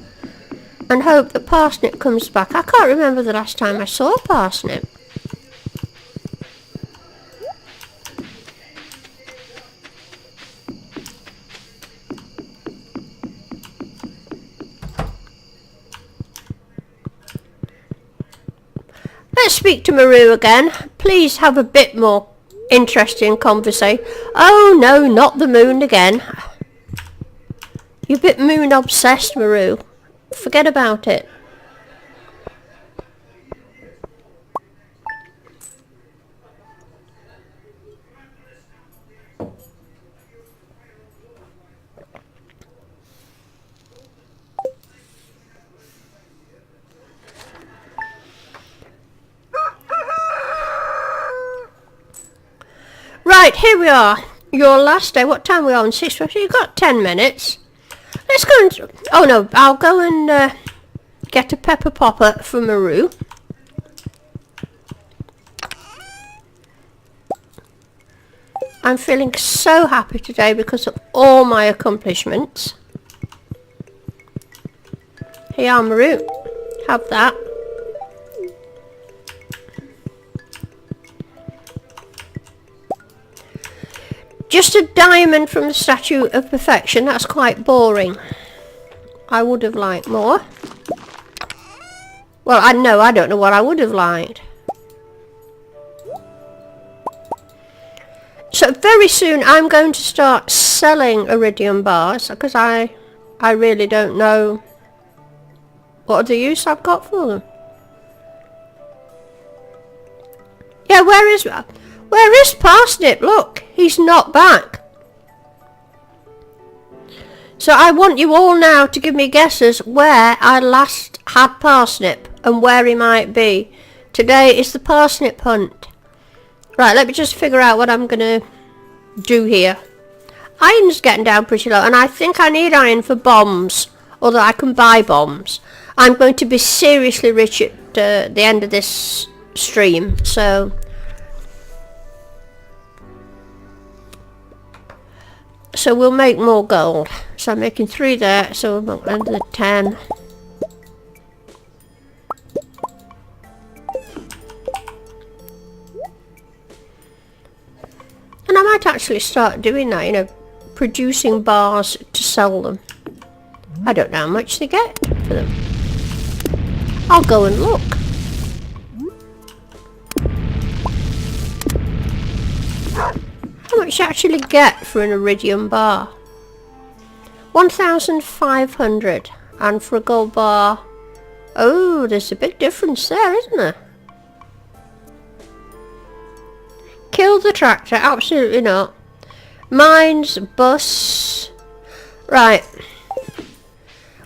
and hope that parsnip comes back. I can't remember the last time I saw parsnip. Let's speak to Maru again. Please have a bit more interesting conversation. Oh no, not the moon again. You're a bit moon obsessed, Maru. Forget about it. Right, here we are. Your last day. What time are we on? 6:50. You've got 10 minutes. Let's go and... Oh no, I'll go and get a pepper popper for Maru. I'm feeling so happy today because of all my accomplishments. Here, Maru. Have that. Just a diamond from the Statue of Perfection. That's quite boring. I would have liked more. Well, I don't know what I would have liked. So very soon I'm going to start selling iridium bars because I really don't know what other use I've got for them. Yeah, where is Parsnip? Look, he's not back. So I want you all now to give me guesses where I last had Parsnip and where he might be. Today is the Parsnip hunt. Right, let me just figure out what I'm going to do here. Iron's getting down pretty low, and I think I need iron for bombs, although I can buy bombs. I'm going to be seriously rich at the end of this stream, so... So we'll make more gold. So I'm making 3 there, so we'll make another 10. And I might actually start doing that, you know, producing bars to sell them. I don't know how much they get for them. I'll go and look. How much you actually get for an iridium bar? 1,500. And for a gold bar... Oh, there's a big difference there, isn't there? Kill the tractor? Absolutely not. Mines, bus... Right.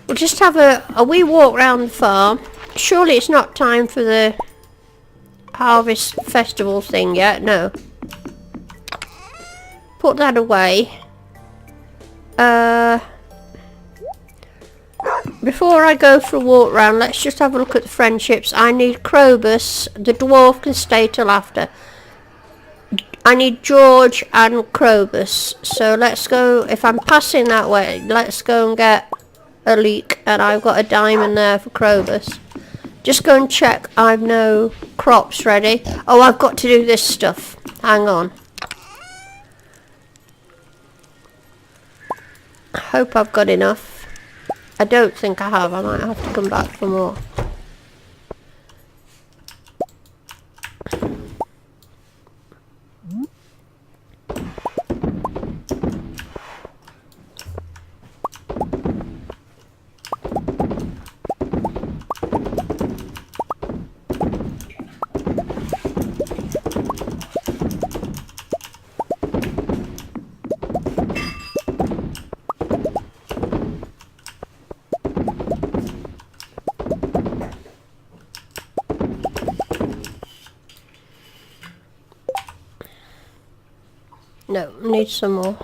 We'll just have a wee walk round the farm. Surely it's not time for the harvest festival thing yet? No. Put that away. Before I go for a walk round, let's just have a look at the friendships. I need Krobus. The dwarf can stay till after. I need George and Krobus. So let's go, if I'm passing that way, let's go and get a leek. And I've got a diamond there for Krobus. Just go and check I've no crops ready. Oh, I've got to do this stuff. Hang on. I hope I've got enough. I don't think I have. I might have to come back for more. No, need some more.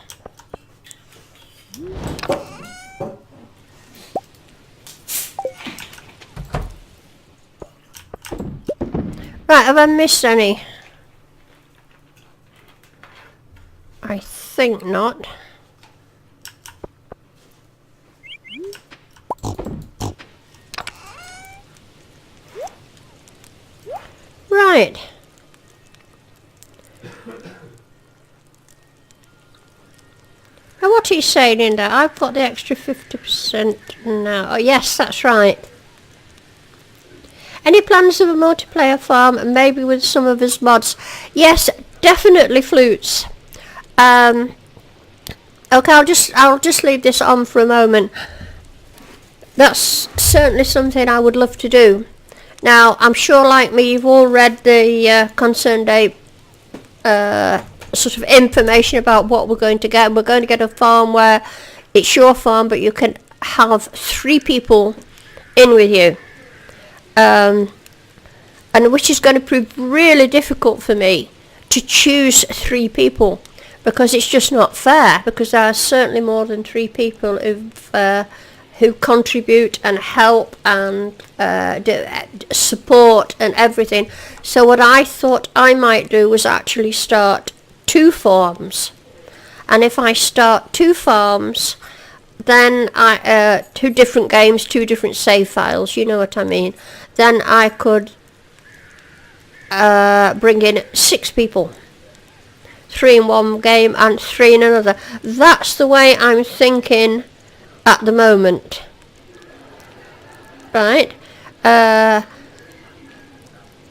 Right, have I missed any? I think not. Right. Now what he's saying in there, I've got the extra 50% now. Oh yes, that's right. Any plans of a multiplayer farm, maybe with some of his mods? Yes, definitely flutes. Okay, I'll just leave this on for a moment. That's certainly something I would love to do. Now, I'm sure like me, you've all read the Concerned Ape sort of information about what we're going to get. We're going to get a farm where it's your farm, but you can have 3 people in with you. And which is going to prove really difficult for me to choose 3 people, because it's just not fair, because there are certainly more than 3 people who contribute and help and support and everything. So what I thought I might do was actually start 2 farms, and if I start 2 farms, then 2 different games, 2 different save files, you know what I mean, then I could bring in 6 people, 3 in one game and 3 in another. That's the way I'm thinking at the moment. right?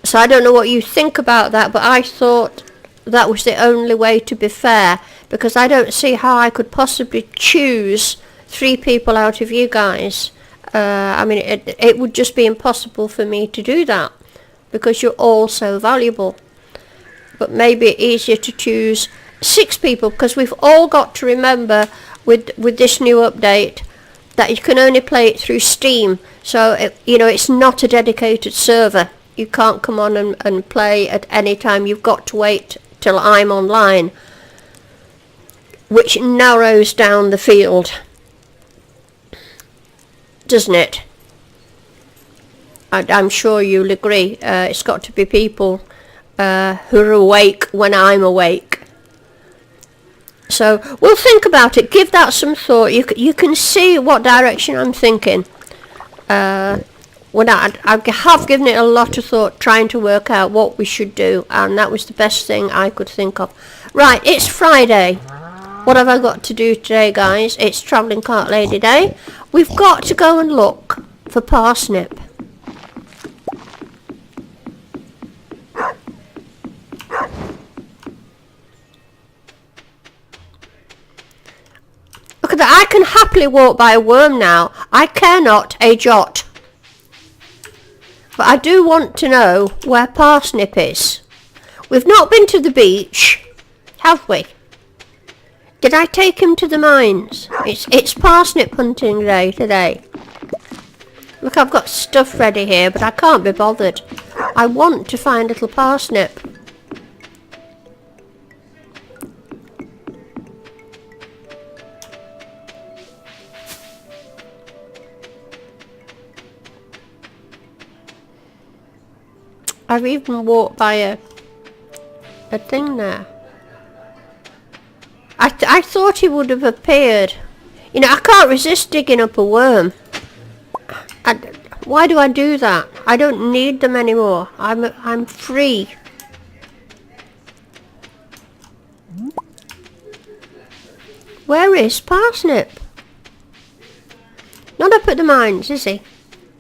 So I don't know what you think about that, but I thought that was the only way to be fair, because I don't see how I could possibly choose 3 people out of you guys. I mean, it would just be impossible for me to do that, because you're all so valuable. But maybe easier to choose 6 people, because we've all got to remember with this new update that you can only play it through Steam. So, it's not a dedicated server. You can't come on and play at any time. You've got to wait till I'm online, which narrows down the field, doesn't it? I'm sure you'll agree. It's got to be people who are awake when I'm awake. So we'll think about it. Give that some thought. You can see what direction I'm thinking. When I have given it a lot of thought, trying to work out what we should do, and that was the best thing I could think of. Right, it's Friday. What have I got to do today, guys? It's Travelling Cart Lady Day. We've got to go and look for parsnip. Look at that, I can happily walk by a worm now. I care not a jot. But I do want to know where parsnip is. We've not been to the beach, have we? Did I take him to the mines? It's parsnip hunting day today. Look, I've got stuff ready here, but I can't be bothered. I want to find little parsnip. I've even walked by a thing there. I thought he would have appeared. I can't resist digging up a worm. Why do I do that? I don't need them anymore. I'm free. Where is parsnip? Not up at the mines, is he?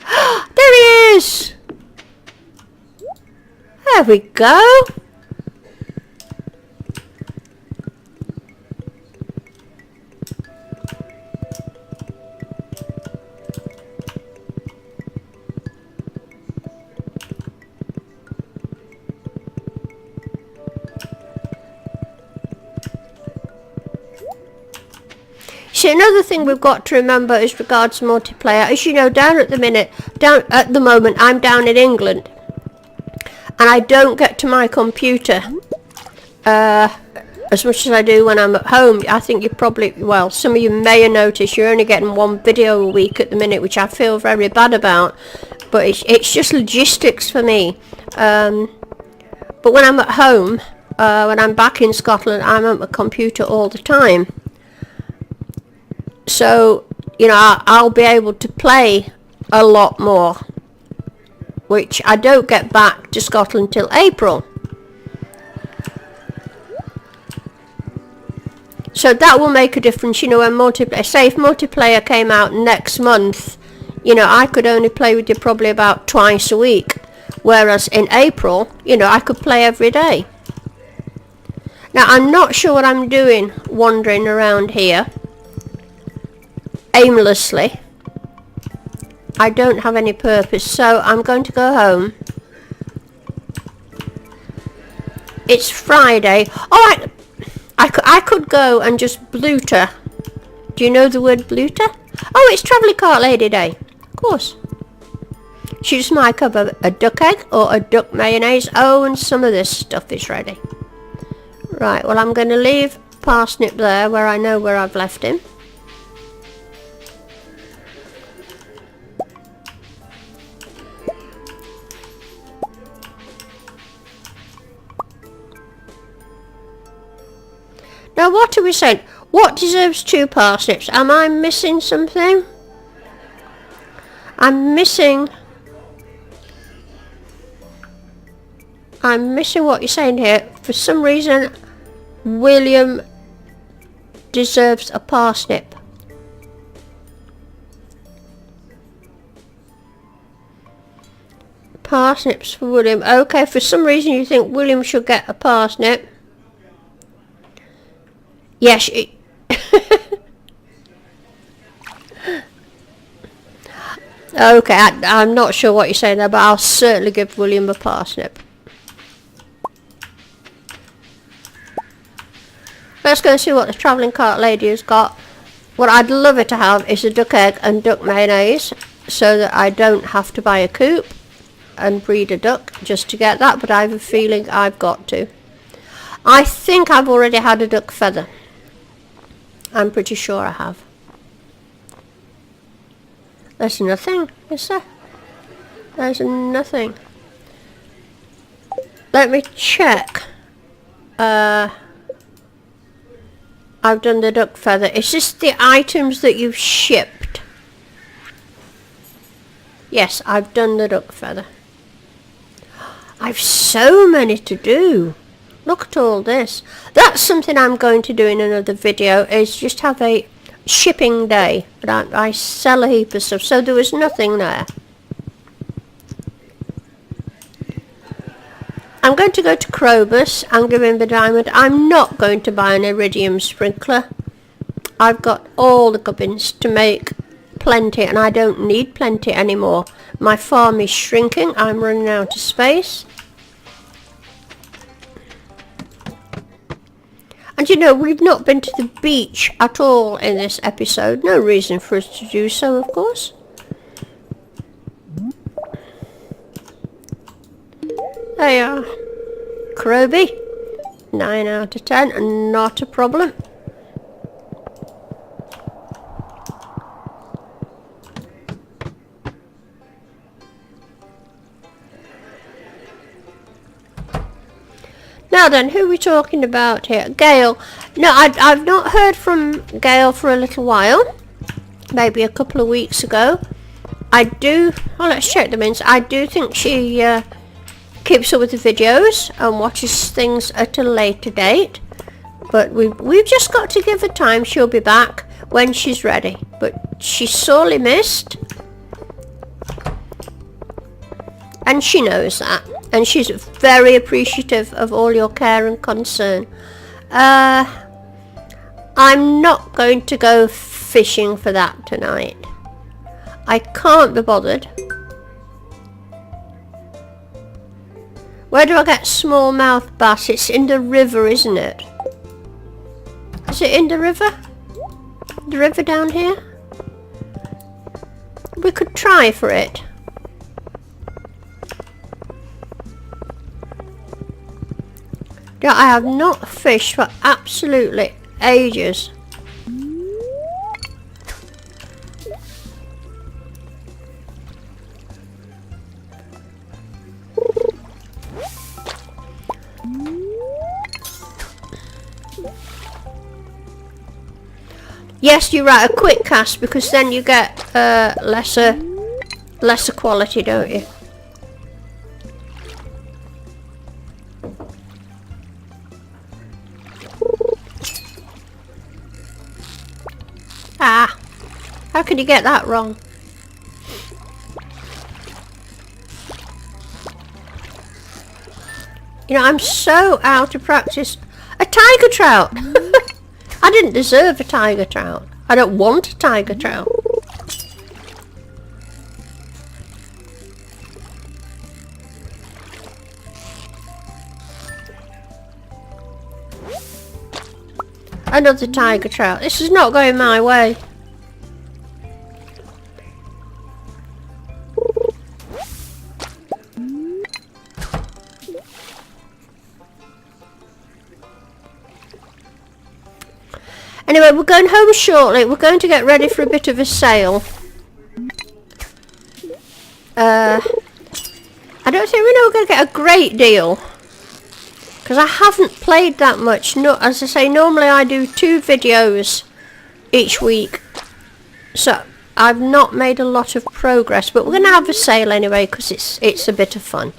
There he is! There we go. See, another thing we've got to remember as regards multiplayer, as you know, down at the moment, I'm down in England. And I don't get to my computer as much as I do when I'm at home. I think you probably, well, some of you may have noticed you're only getting 1 video a week at the minute, which I feel very bad about. But it's just logistics for me. But when I'm at home, when I'm back in Scotland, I'm at my computer all the time. So, I'll be able to play a lot more, which I don't get back to Scotland till April. So that will make a difference, when multiplayer, say if multiplayer came out next month, I could only play with you probably about twice a week. Whereas in April, I could play every day. Now, I'm not sure what I'm doing wandering around here aimlessly. I don't have any purpose, so I'm going to go home. It's Friday. Alright, I could go and just bluter. Do you know the word bluter? Oh, it's Travelling Cart Lady Day. Of course. She just might have a duck egg or a duck mayonnaise. Oh, and some of this stuff is ready. Right, well, I'm going to leave parsnip there where I know where I've left him. Now, what are we saying? What deserves 2 parsnips? Am I missing something? I'm missing what you're saying here. For some reason, William deserves a parsnip. Parsnips for William. Okay, for some reason you think William should get a parsnip. Yes. Okay, I'm not sure what you're saying there, but I'll certainly give William a parsnip. Let's go and see what the travelling cart lady has got. What I'd love her to have is a duck egg and duck mayonnaise, so that I don't have to buy a coop and breed a duck just to get that, but I have a feeling I've got to. I think I've already had a duck feather. I'm pretty sure I have. There's nothing, is there? There's nothing. Let me check. I've done the duck feather. Is this the items that you've shipped? Yes, I've done the duck feather. I've so many to do. Look at all this. That's something I'm going to do in another video, is just have a shipping day. But I sell a heap of stuff, so there was nothing there. I'm going to go to Krobus and give him the diamond. I'm not going to buy an iridium sprinkler. I've got all the gubbins to make plenty, and I don't need plenty anymore. My farm is shrinking. I'm running out of space. And you know, we've not been to the beach at all in this episode. No reason for us to do so, of course. There you are. Kroby. 9 out of 10. Not a problem. Now then, who are we talking about here? Gail. No, I've not heard from Gail for a little while. Maybe a couple of weeks ago. I do... Oh, let's check the minutes. I do think she keeps up with the videos and watches things at a later date. But we've just got to give her time. She'll be back when she's ready. But she's sorely missed. And she knows that. And she's very appreciative of all your care and concern. I'm not going to go fishing for that tonight. I can't be bothered. Where do I get smallmouth bass? It's in the river, isn't it? Is it in the river? The river down here? We could try for it. Yeah, I have not fished for absolutely ages. Yes, you're right, a quick cast, because then you get lesser quality, don't you? Ah, how could you get that wrong? You know, I'm so out of practice. A tiger trout! I didn't deserve a tiger trout. I don't want a tiger trout. Another tiger trout. This is not going my way. Anyway, we're going home shortly. We're going to get ready for a bit of a sail. I don't think we're going to get a great deal, because I haven't played that much. No, as I say, normally I do 2 videos each week, so I've not made a lot of progress. But we're going to have a sail anyway, because it's a bit of fun.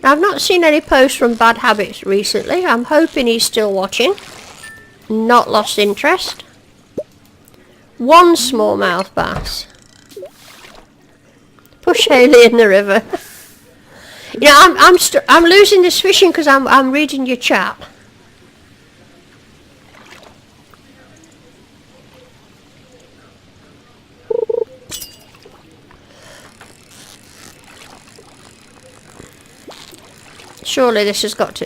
I've not seen any posts from Bad Habits recently. I'm hoping he's still watching. Not lost interest. One smallmouth bass. Push Haley in the river. You know, I'm losing this fishing because I'm reading your chat. Surely this has got to...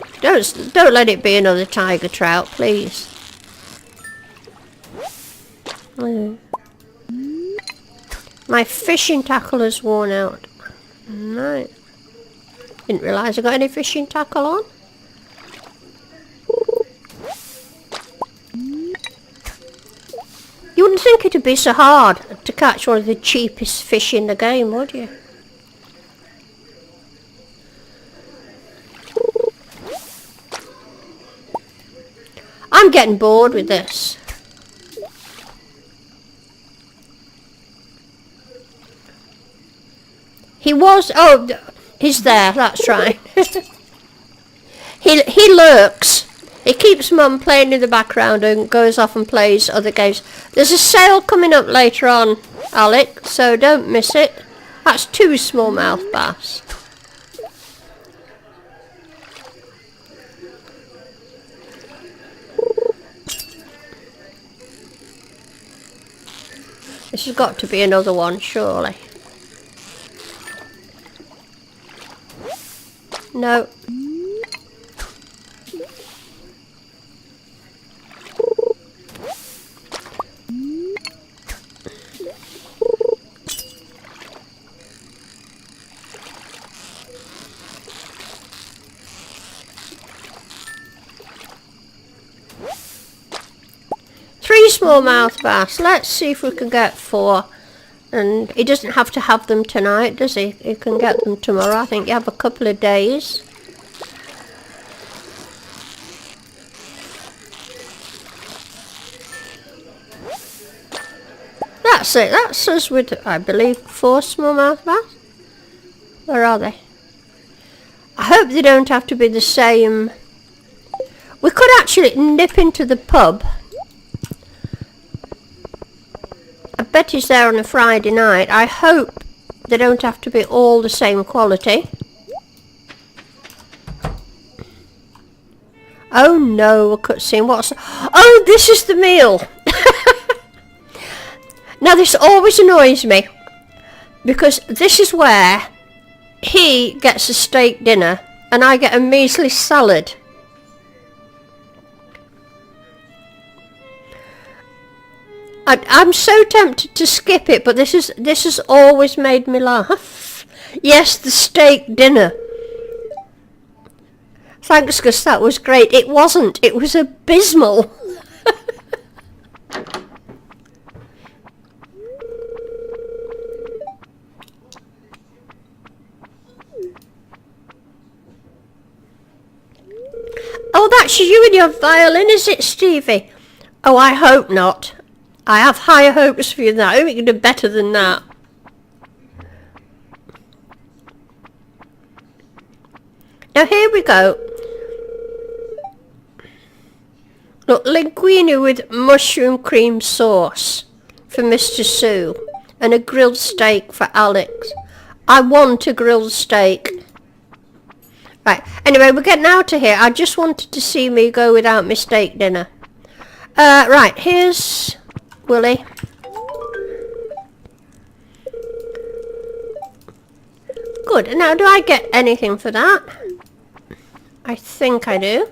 Don't let it be another tiger trout, please. My fishing tackle has worn out. Right. Didn't realise I got any fishing tackle on. You wouldn't think it'd be so hard to catch one of the cheapest fish in the game, would you? I'm getting bored with this. He was... Oh, he's there, that's right. He lurks. He keeps Mum playing in the background and goes off and plays other games. There's a sale coming up later on, Alec, so don't miss it. That's 2 smallmouth bass. This has got to be another one, surely. No. Three smallmouth bass. Let's see if we can get 4. And he doesn't have to have them tonight, does he? He can get them tomorrow. I think you have a couple of days. That's it. That's us with, I believe, 4 smallmouth bass. Where are they? I hope they don't have to be the same. We could actually nip into the pub. I bet he's there on a Friday night. I hope they don't have to be all the same quality. Oh no, a cutscene. What's... Oh, this is the meal! Now this always annoys me. Because this is where he gets a steak dinner and I get a measly salad. I'm so tempted to skip it, but this has always made me laugh. Yes, the steak dinner. Thanks, Gus, that was great. It wasn't. It was abysmal. Oh, that's you and your violin, is it, Stevie? Oh, I hope not. I have higher hopes for you than that. I hope you can do better than that. Now here we go. Look, linguine with mushroom cream sauce for Mr. Sue. And a grilled steak for Alex. I want a grilled steak. Right, anyway, we're getting out of here. I just wanted to see me go without my steak dinner. Right, here's... Willie. Good. Now, do I get anything for that? I think I do.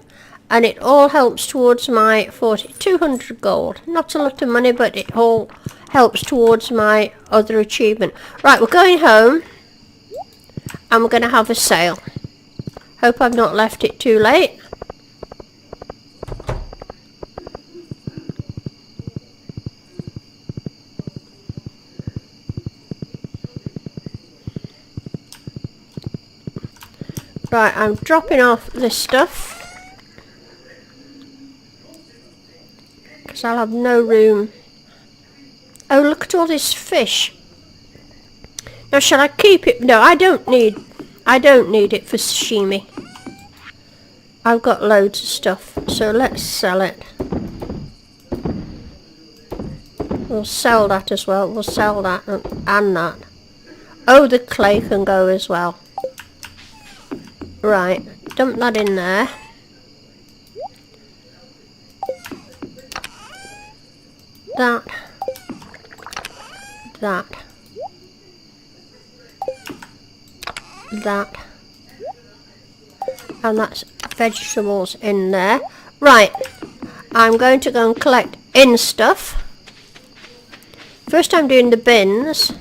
And it all helps towards my 200 gold. Not a lot of money, but it all helps towards my other achievement. Right, we're going home. And we're going to have a sale. Hope I've not left it too late. Right, I'm dropping off this stuff. Because I'll have no room. Oh, look at all this fish. Now, shall I keep it? No, I don't need I don't need it for sashimi. I've got loads of stuff, so let's sell it. We'll sell that as well. We'll sell that and that. Oh, the clay can go as well. Right, dump that in there. That. That. That. And that's vegetables in there. Right, I'm going to go and collect in stuff. First I'm doing the bins,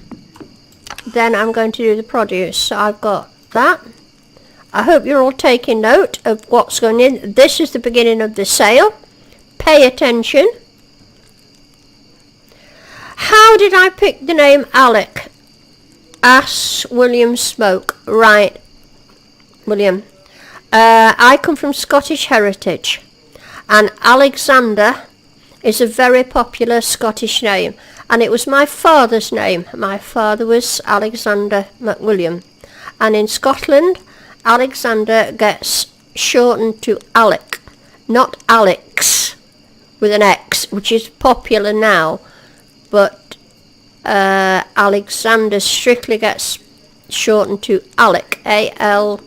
then I'm going to do the produce. So I've got that. I hope you're all taking note of what's going in. This is the beginning of the sale. Pay attention. How did I pick the name Alec? Ask William Smoke. Right, William. I come from Scottish heritage, and Alexander is a very popular Scottish name, and it was my father's name. My father was Alexander McWilliam, and in Scotland Alexander gets shortened to Alec, not Alex with an X, which is popular now, but Alexander strictly gets shortened to Alec, A-L-E-C.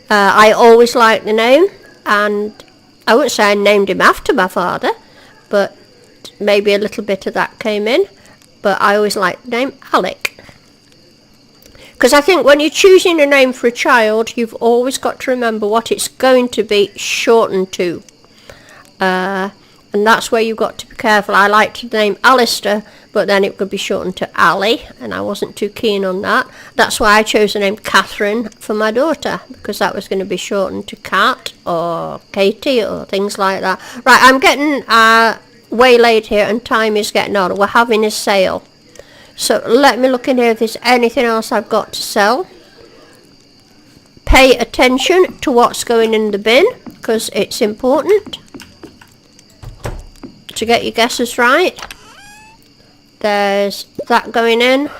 I always liked the name, and I wouldn't say I named him after my father, but maybe a little bit of that came in, but I always liked the name Alec. Because I think when you're choosing a name for a child, you've always got to remember what it's going to be shortened to. And that's where you've got to be careful. I liked the name Alistair, but then it could be shortened to Ali, and I wasn't too keen on that. That's why I chose the name Catherine for my daughter, because that was going to be shortened to Cat or Katie or things like that. Right, I'm getting waylaid here, and time is getting on. We're having a sale. So let me look in here if there's anything else I've got to sell. Pay attention to what's going in the bin, because it's important to get your guesses right. There's that going in.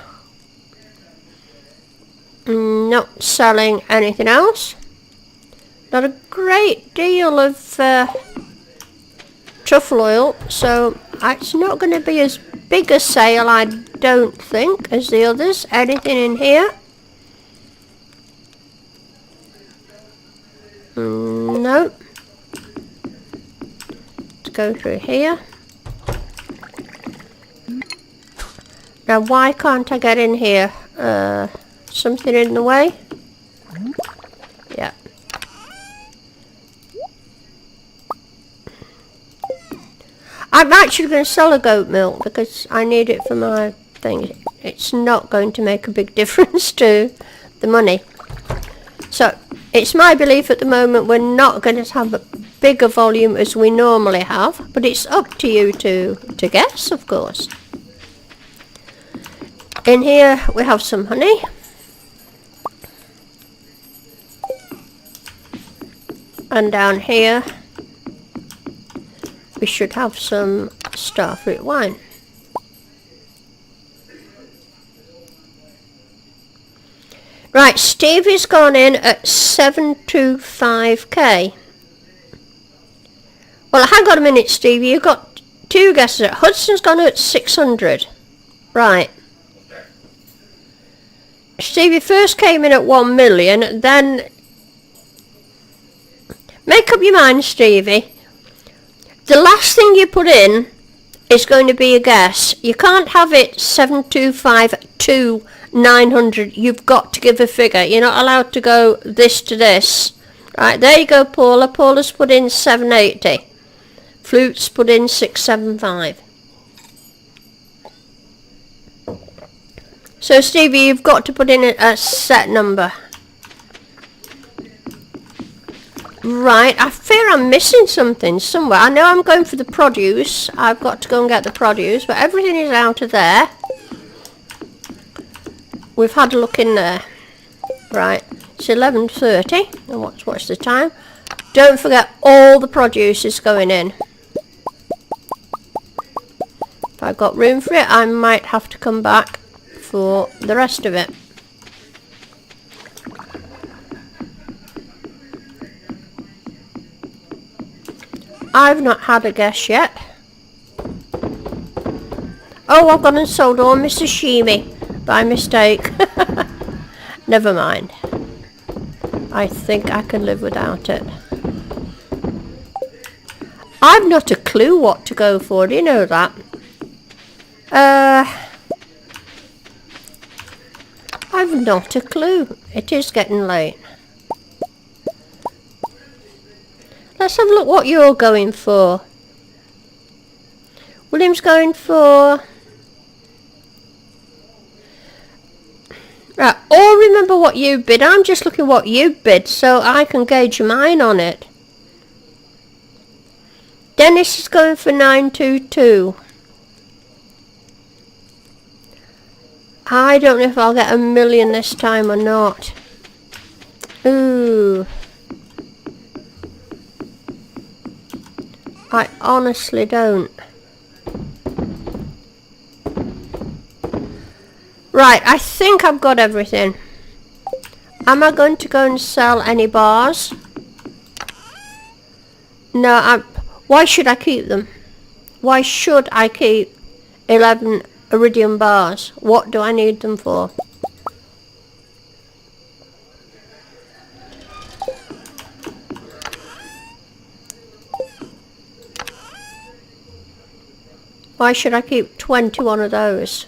Not selling anything else. Not a great deal of truffle oil, so it's not going to be as big a sale, I don't think, as the others. Anything in here? No. Let's go through here. Now, why can't I get in here? Something in the way? Yeah. I'm actually going to sell a goat milk because I need it for my thing. It's not going to make a big difference to the money. So, it's my belief at the moment we're not going to have a bigger volume as we normally have, but it's up to you to guess, of course. In here we have some honey. And down here we should have some starfruit wine. Right, Stevie's gone in at 725k. Well, hang on a minute, Stevie. You've got two guesses. Hudson's gone at 600. Right. Stevie first came in at 1 million, then... Make up your mind, Stevie. The last thing you put in is going to be a guess. You can't have it 725 to 900. You've got to give a figure. You're not allowed to go this to this. Right, there you go, Paula. Paula's put in 780. Flute's put in 675. So, Stevie, you've got to put in a set number. Right, I fear I'm missing something somewhere. I know I'm going for the produce. I've got to go and get the produce, but everything is out of there. We've had a look in there. Right, it's 11:30. And what's the time? Don't forget, all the produce is going in. If I've got room for it, I might have to come back for the rest of it. I've not had a guess yet. Oh, I've gone and sold all my sashimi by mistake. Never mind. I think I can live without it. I've not a clue what to go for, do you know that? I've not a clue. It is getting late. Let's have a look what you're going for. William's going for... Right, all remember what you bid. I'm just looking what you bid so I can gauge mine on it. Dennis is going for 922. I don't know if I'll get 1 million this time or not. Ooh. I honestly don't. Right, I think I've got everything. Am I going to go and sell any bars? No, why should I keep them? Why should I keep 11 iridium bars? What do I need them for? Why should I keep 21 of those?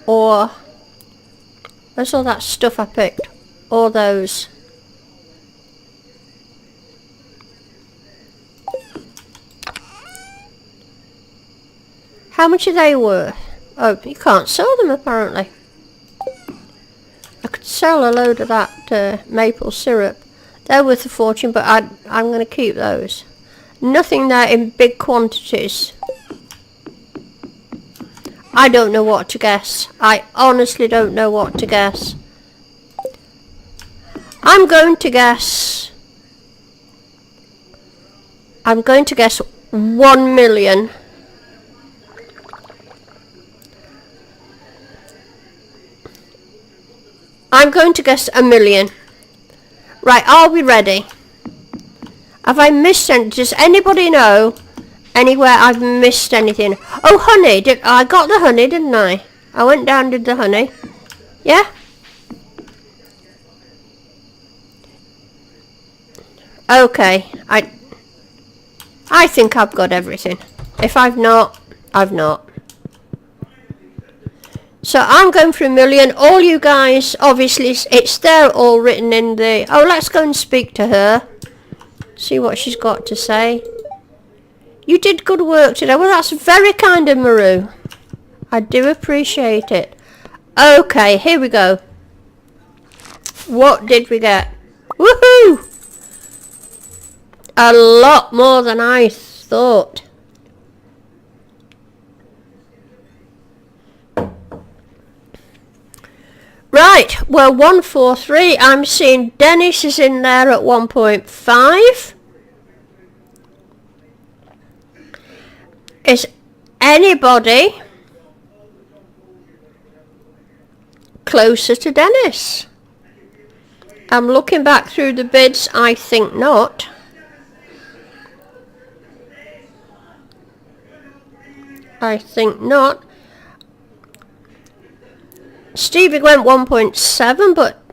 Or, where's all that stuff I picked? All those. How much are they worth? Oh, you can't sell them apparently. I could sell a load of that maple syrup. They're worth a fortune, but I'm going to keep those. Nothing there in big quantities. I don't know what to guess. I honestly don't know what to guess. I'm going to guess 1 million. I'm going to guess 1 million. Right, are we ready? Have I missed anything? Does anybody know anywhere I've missed anything? Oh, honey. I got the honey, didn't I? I went down and did the honey. Yeah? Okay. I think I've got everything. If I've not, I've not. So I'm going for 1 million. All you guys, obviously, it's there all written in the... Oh, let's go and speak to her. See what she's got to say. You did good work today. Well, that's very kind of Maru. I do appreciate it. Okay, here we go. What did we get? Woohoo! A lot more than I thought. Right, well, 143. I'm seeing Dennis is in there at 1.5. Is anybody closer to Dennis? I'm looking back through the bids. I think not. I think not. Stevie went 1.7, but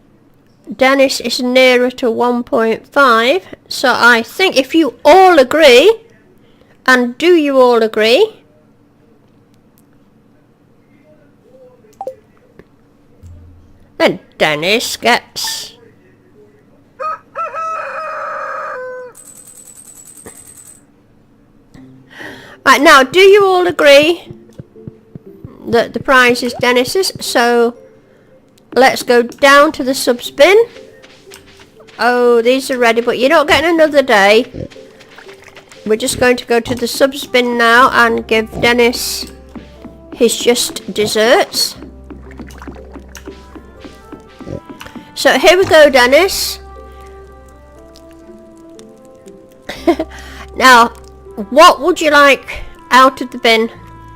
Dennis is nearer to 1.5. So I think if you all agree, and do you all agree? Then Dennis gets... Right, now, do you all agree that the prize is Dennis's? So let's go down to the sub spin. Oh, these are ready, but you're not getting another day. We're just going to go to the sub spin now and give Dennis his just desserts. So here we go, Dennis. Now, what would you like out of the bin?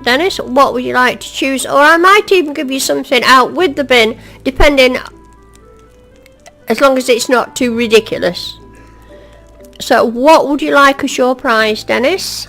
Dennis, what would you like to choose? Or I might even give you something out with the bin, depending, as long as it's not too ridiculous. So what would you like as your prize, Dennis?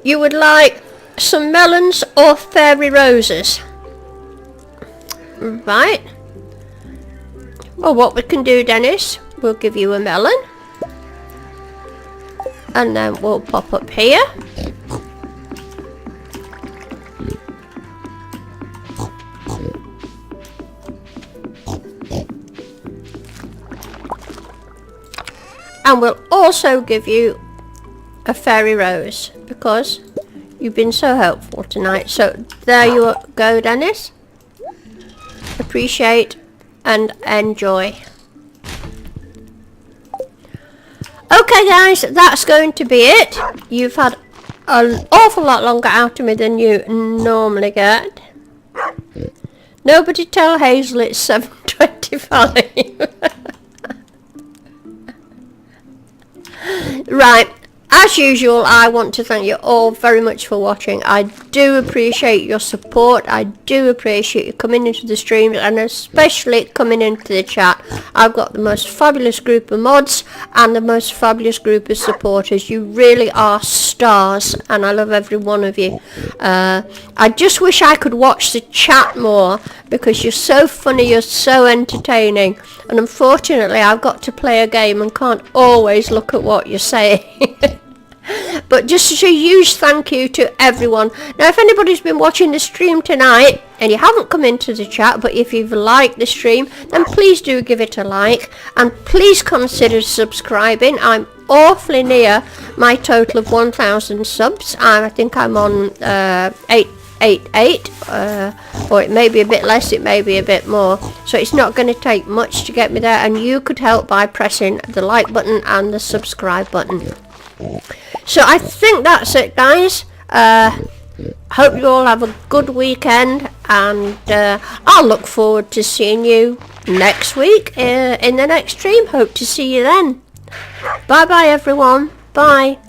You would like some melons or fairy roses? Right. Well, what we can do, Dennis, we'll give you a melon. And then we'll pop up here. And we'll also give you a fairy rose because you've been so helpful tonight. So there you go, Dennis. Appreciate and enjoy. Okay guys, that's going to be it. You've had an awful lot longer out of me than you normally get. Nobody tell Hazel it's 7:25. Right. As usual, I want to thank you all very much for watching. I do appreciate your support. I do appreciate you coming into the stream and especially coming into the chat. I've got the most fabulous group of mods and the most fabulous group of supporters. You really are stars and I love every one of you. I just wish I could watch the chat more because you're so funny, you're so entertaining. And unfortunately, I've got to play a game and can't always look at what you're saying. But just a huge thank you to everyone. Now if anybody's been watching the stream tonight and you haven't come into the chat, but if you've liked the stream, then please do give it a like and please consider subscribing. I'm awfully near my total of 1,000 subs. I think I'm on 888 or it may be a bit less, it may be a bit more, so it's not going to take much to get me there, and you could help by pressing the like button and the subscribe button. So I think that's it, guys. Hope you all have a good weekend, and I'll look forward to seeing you next week in the next stream. Hope to see you then. Bye bye everyone. Bye.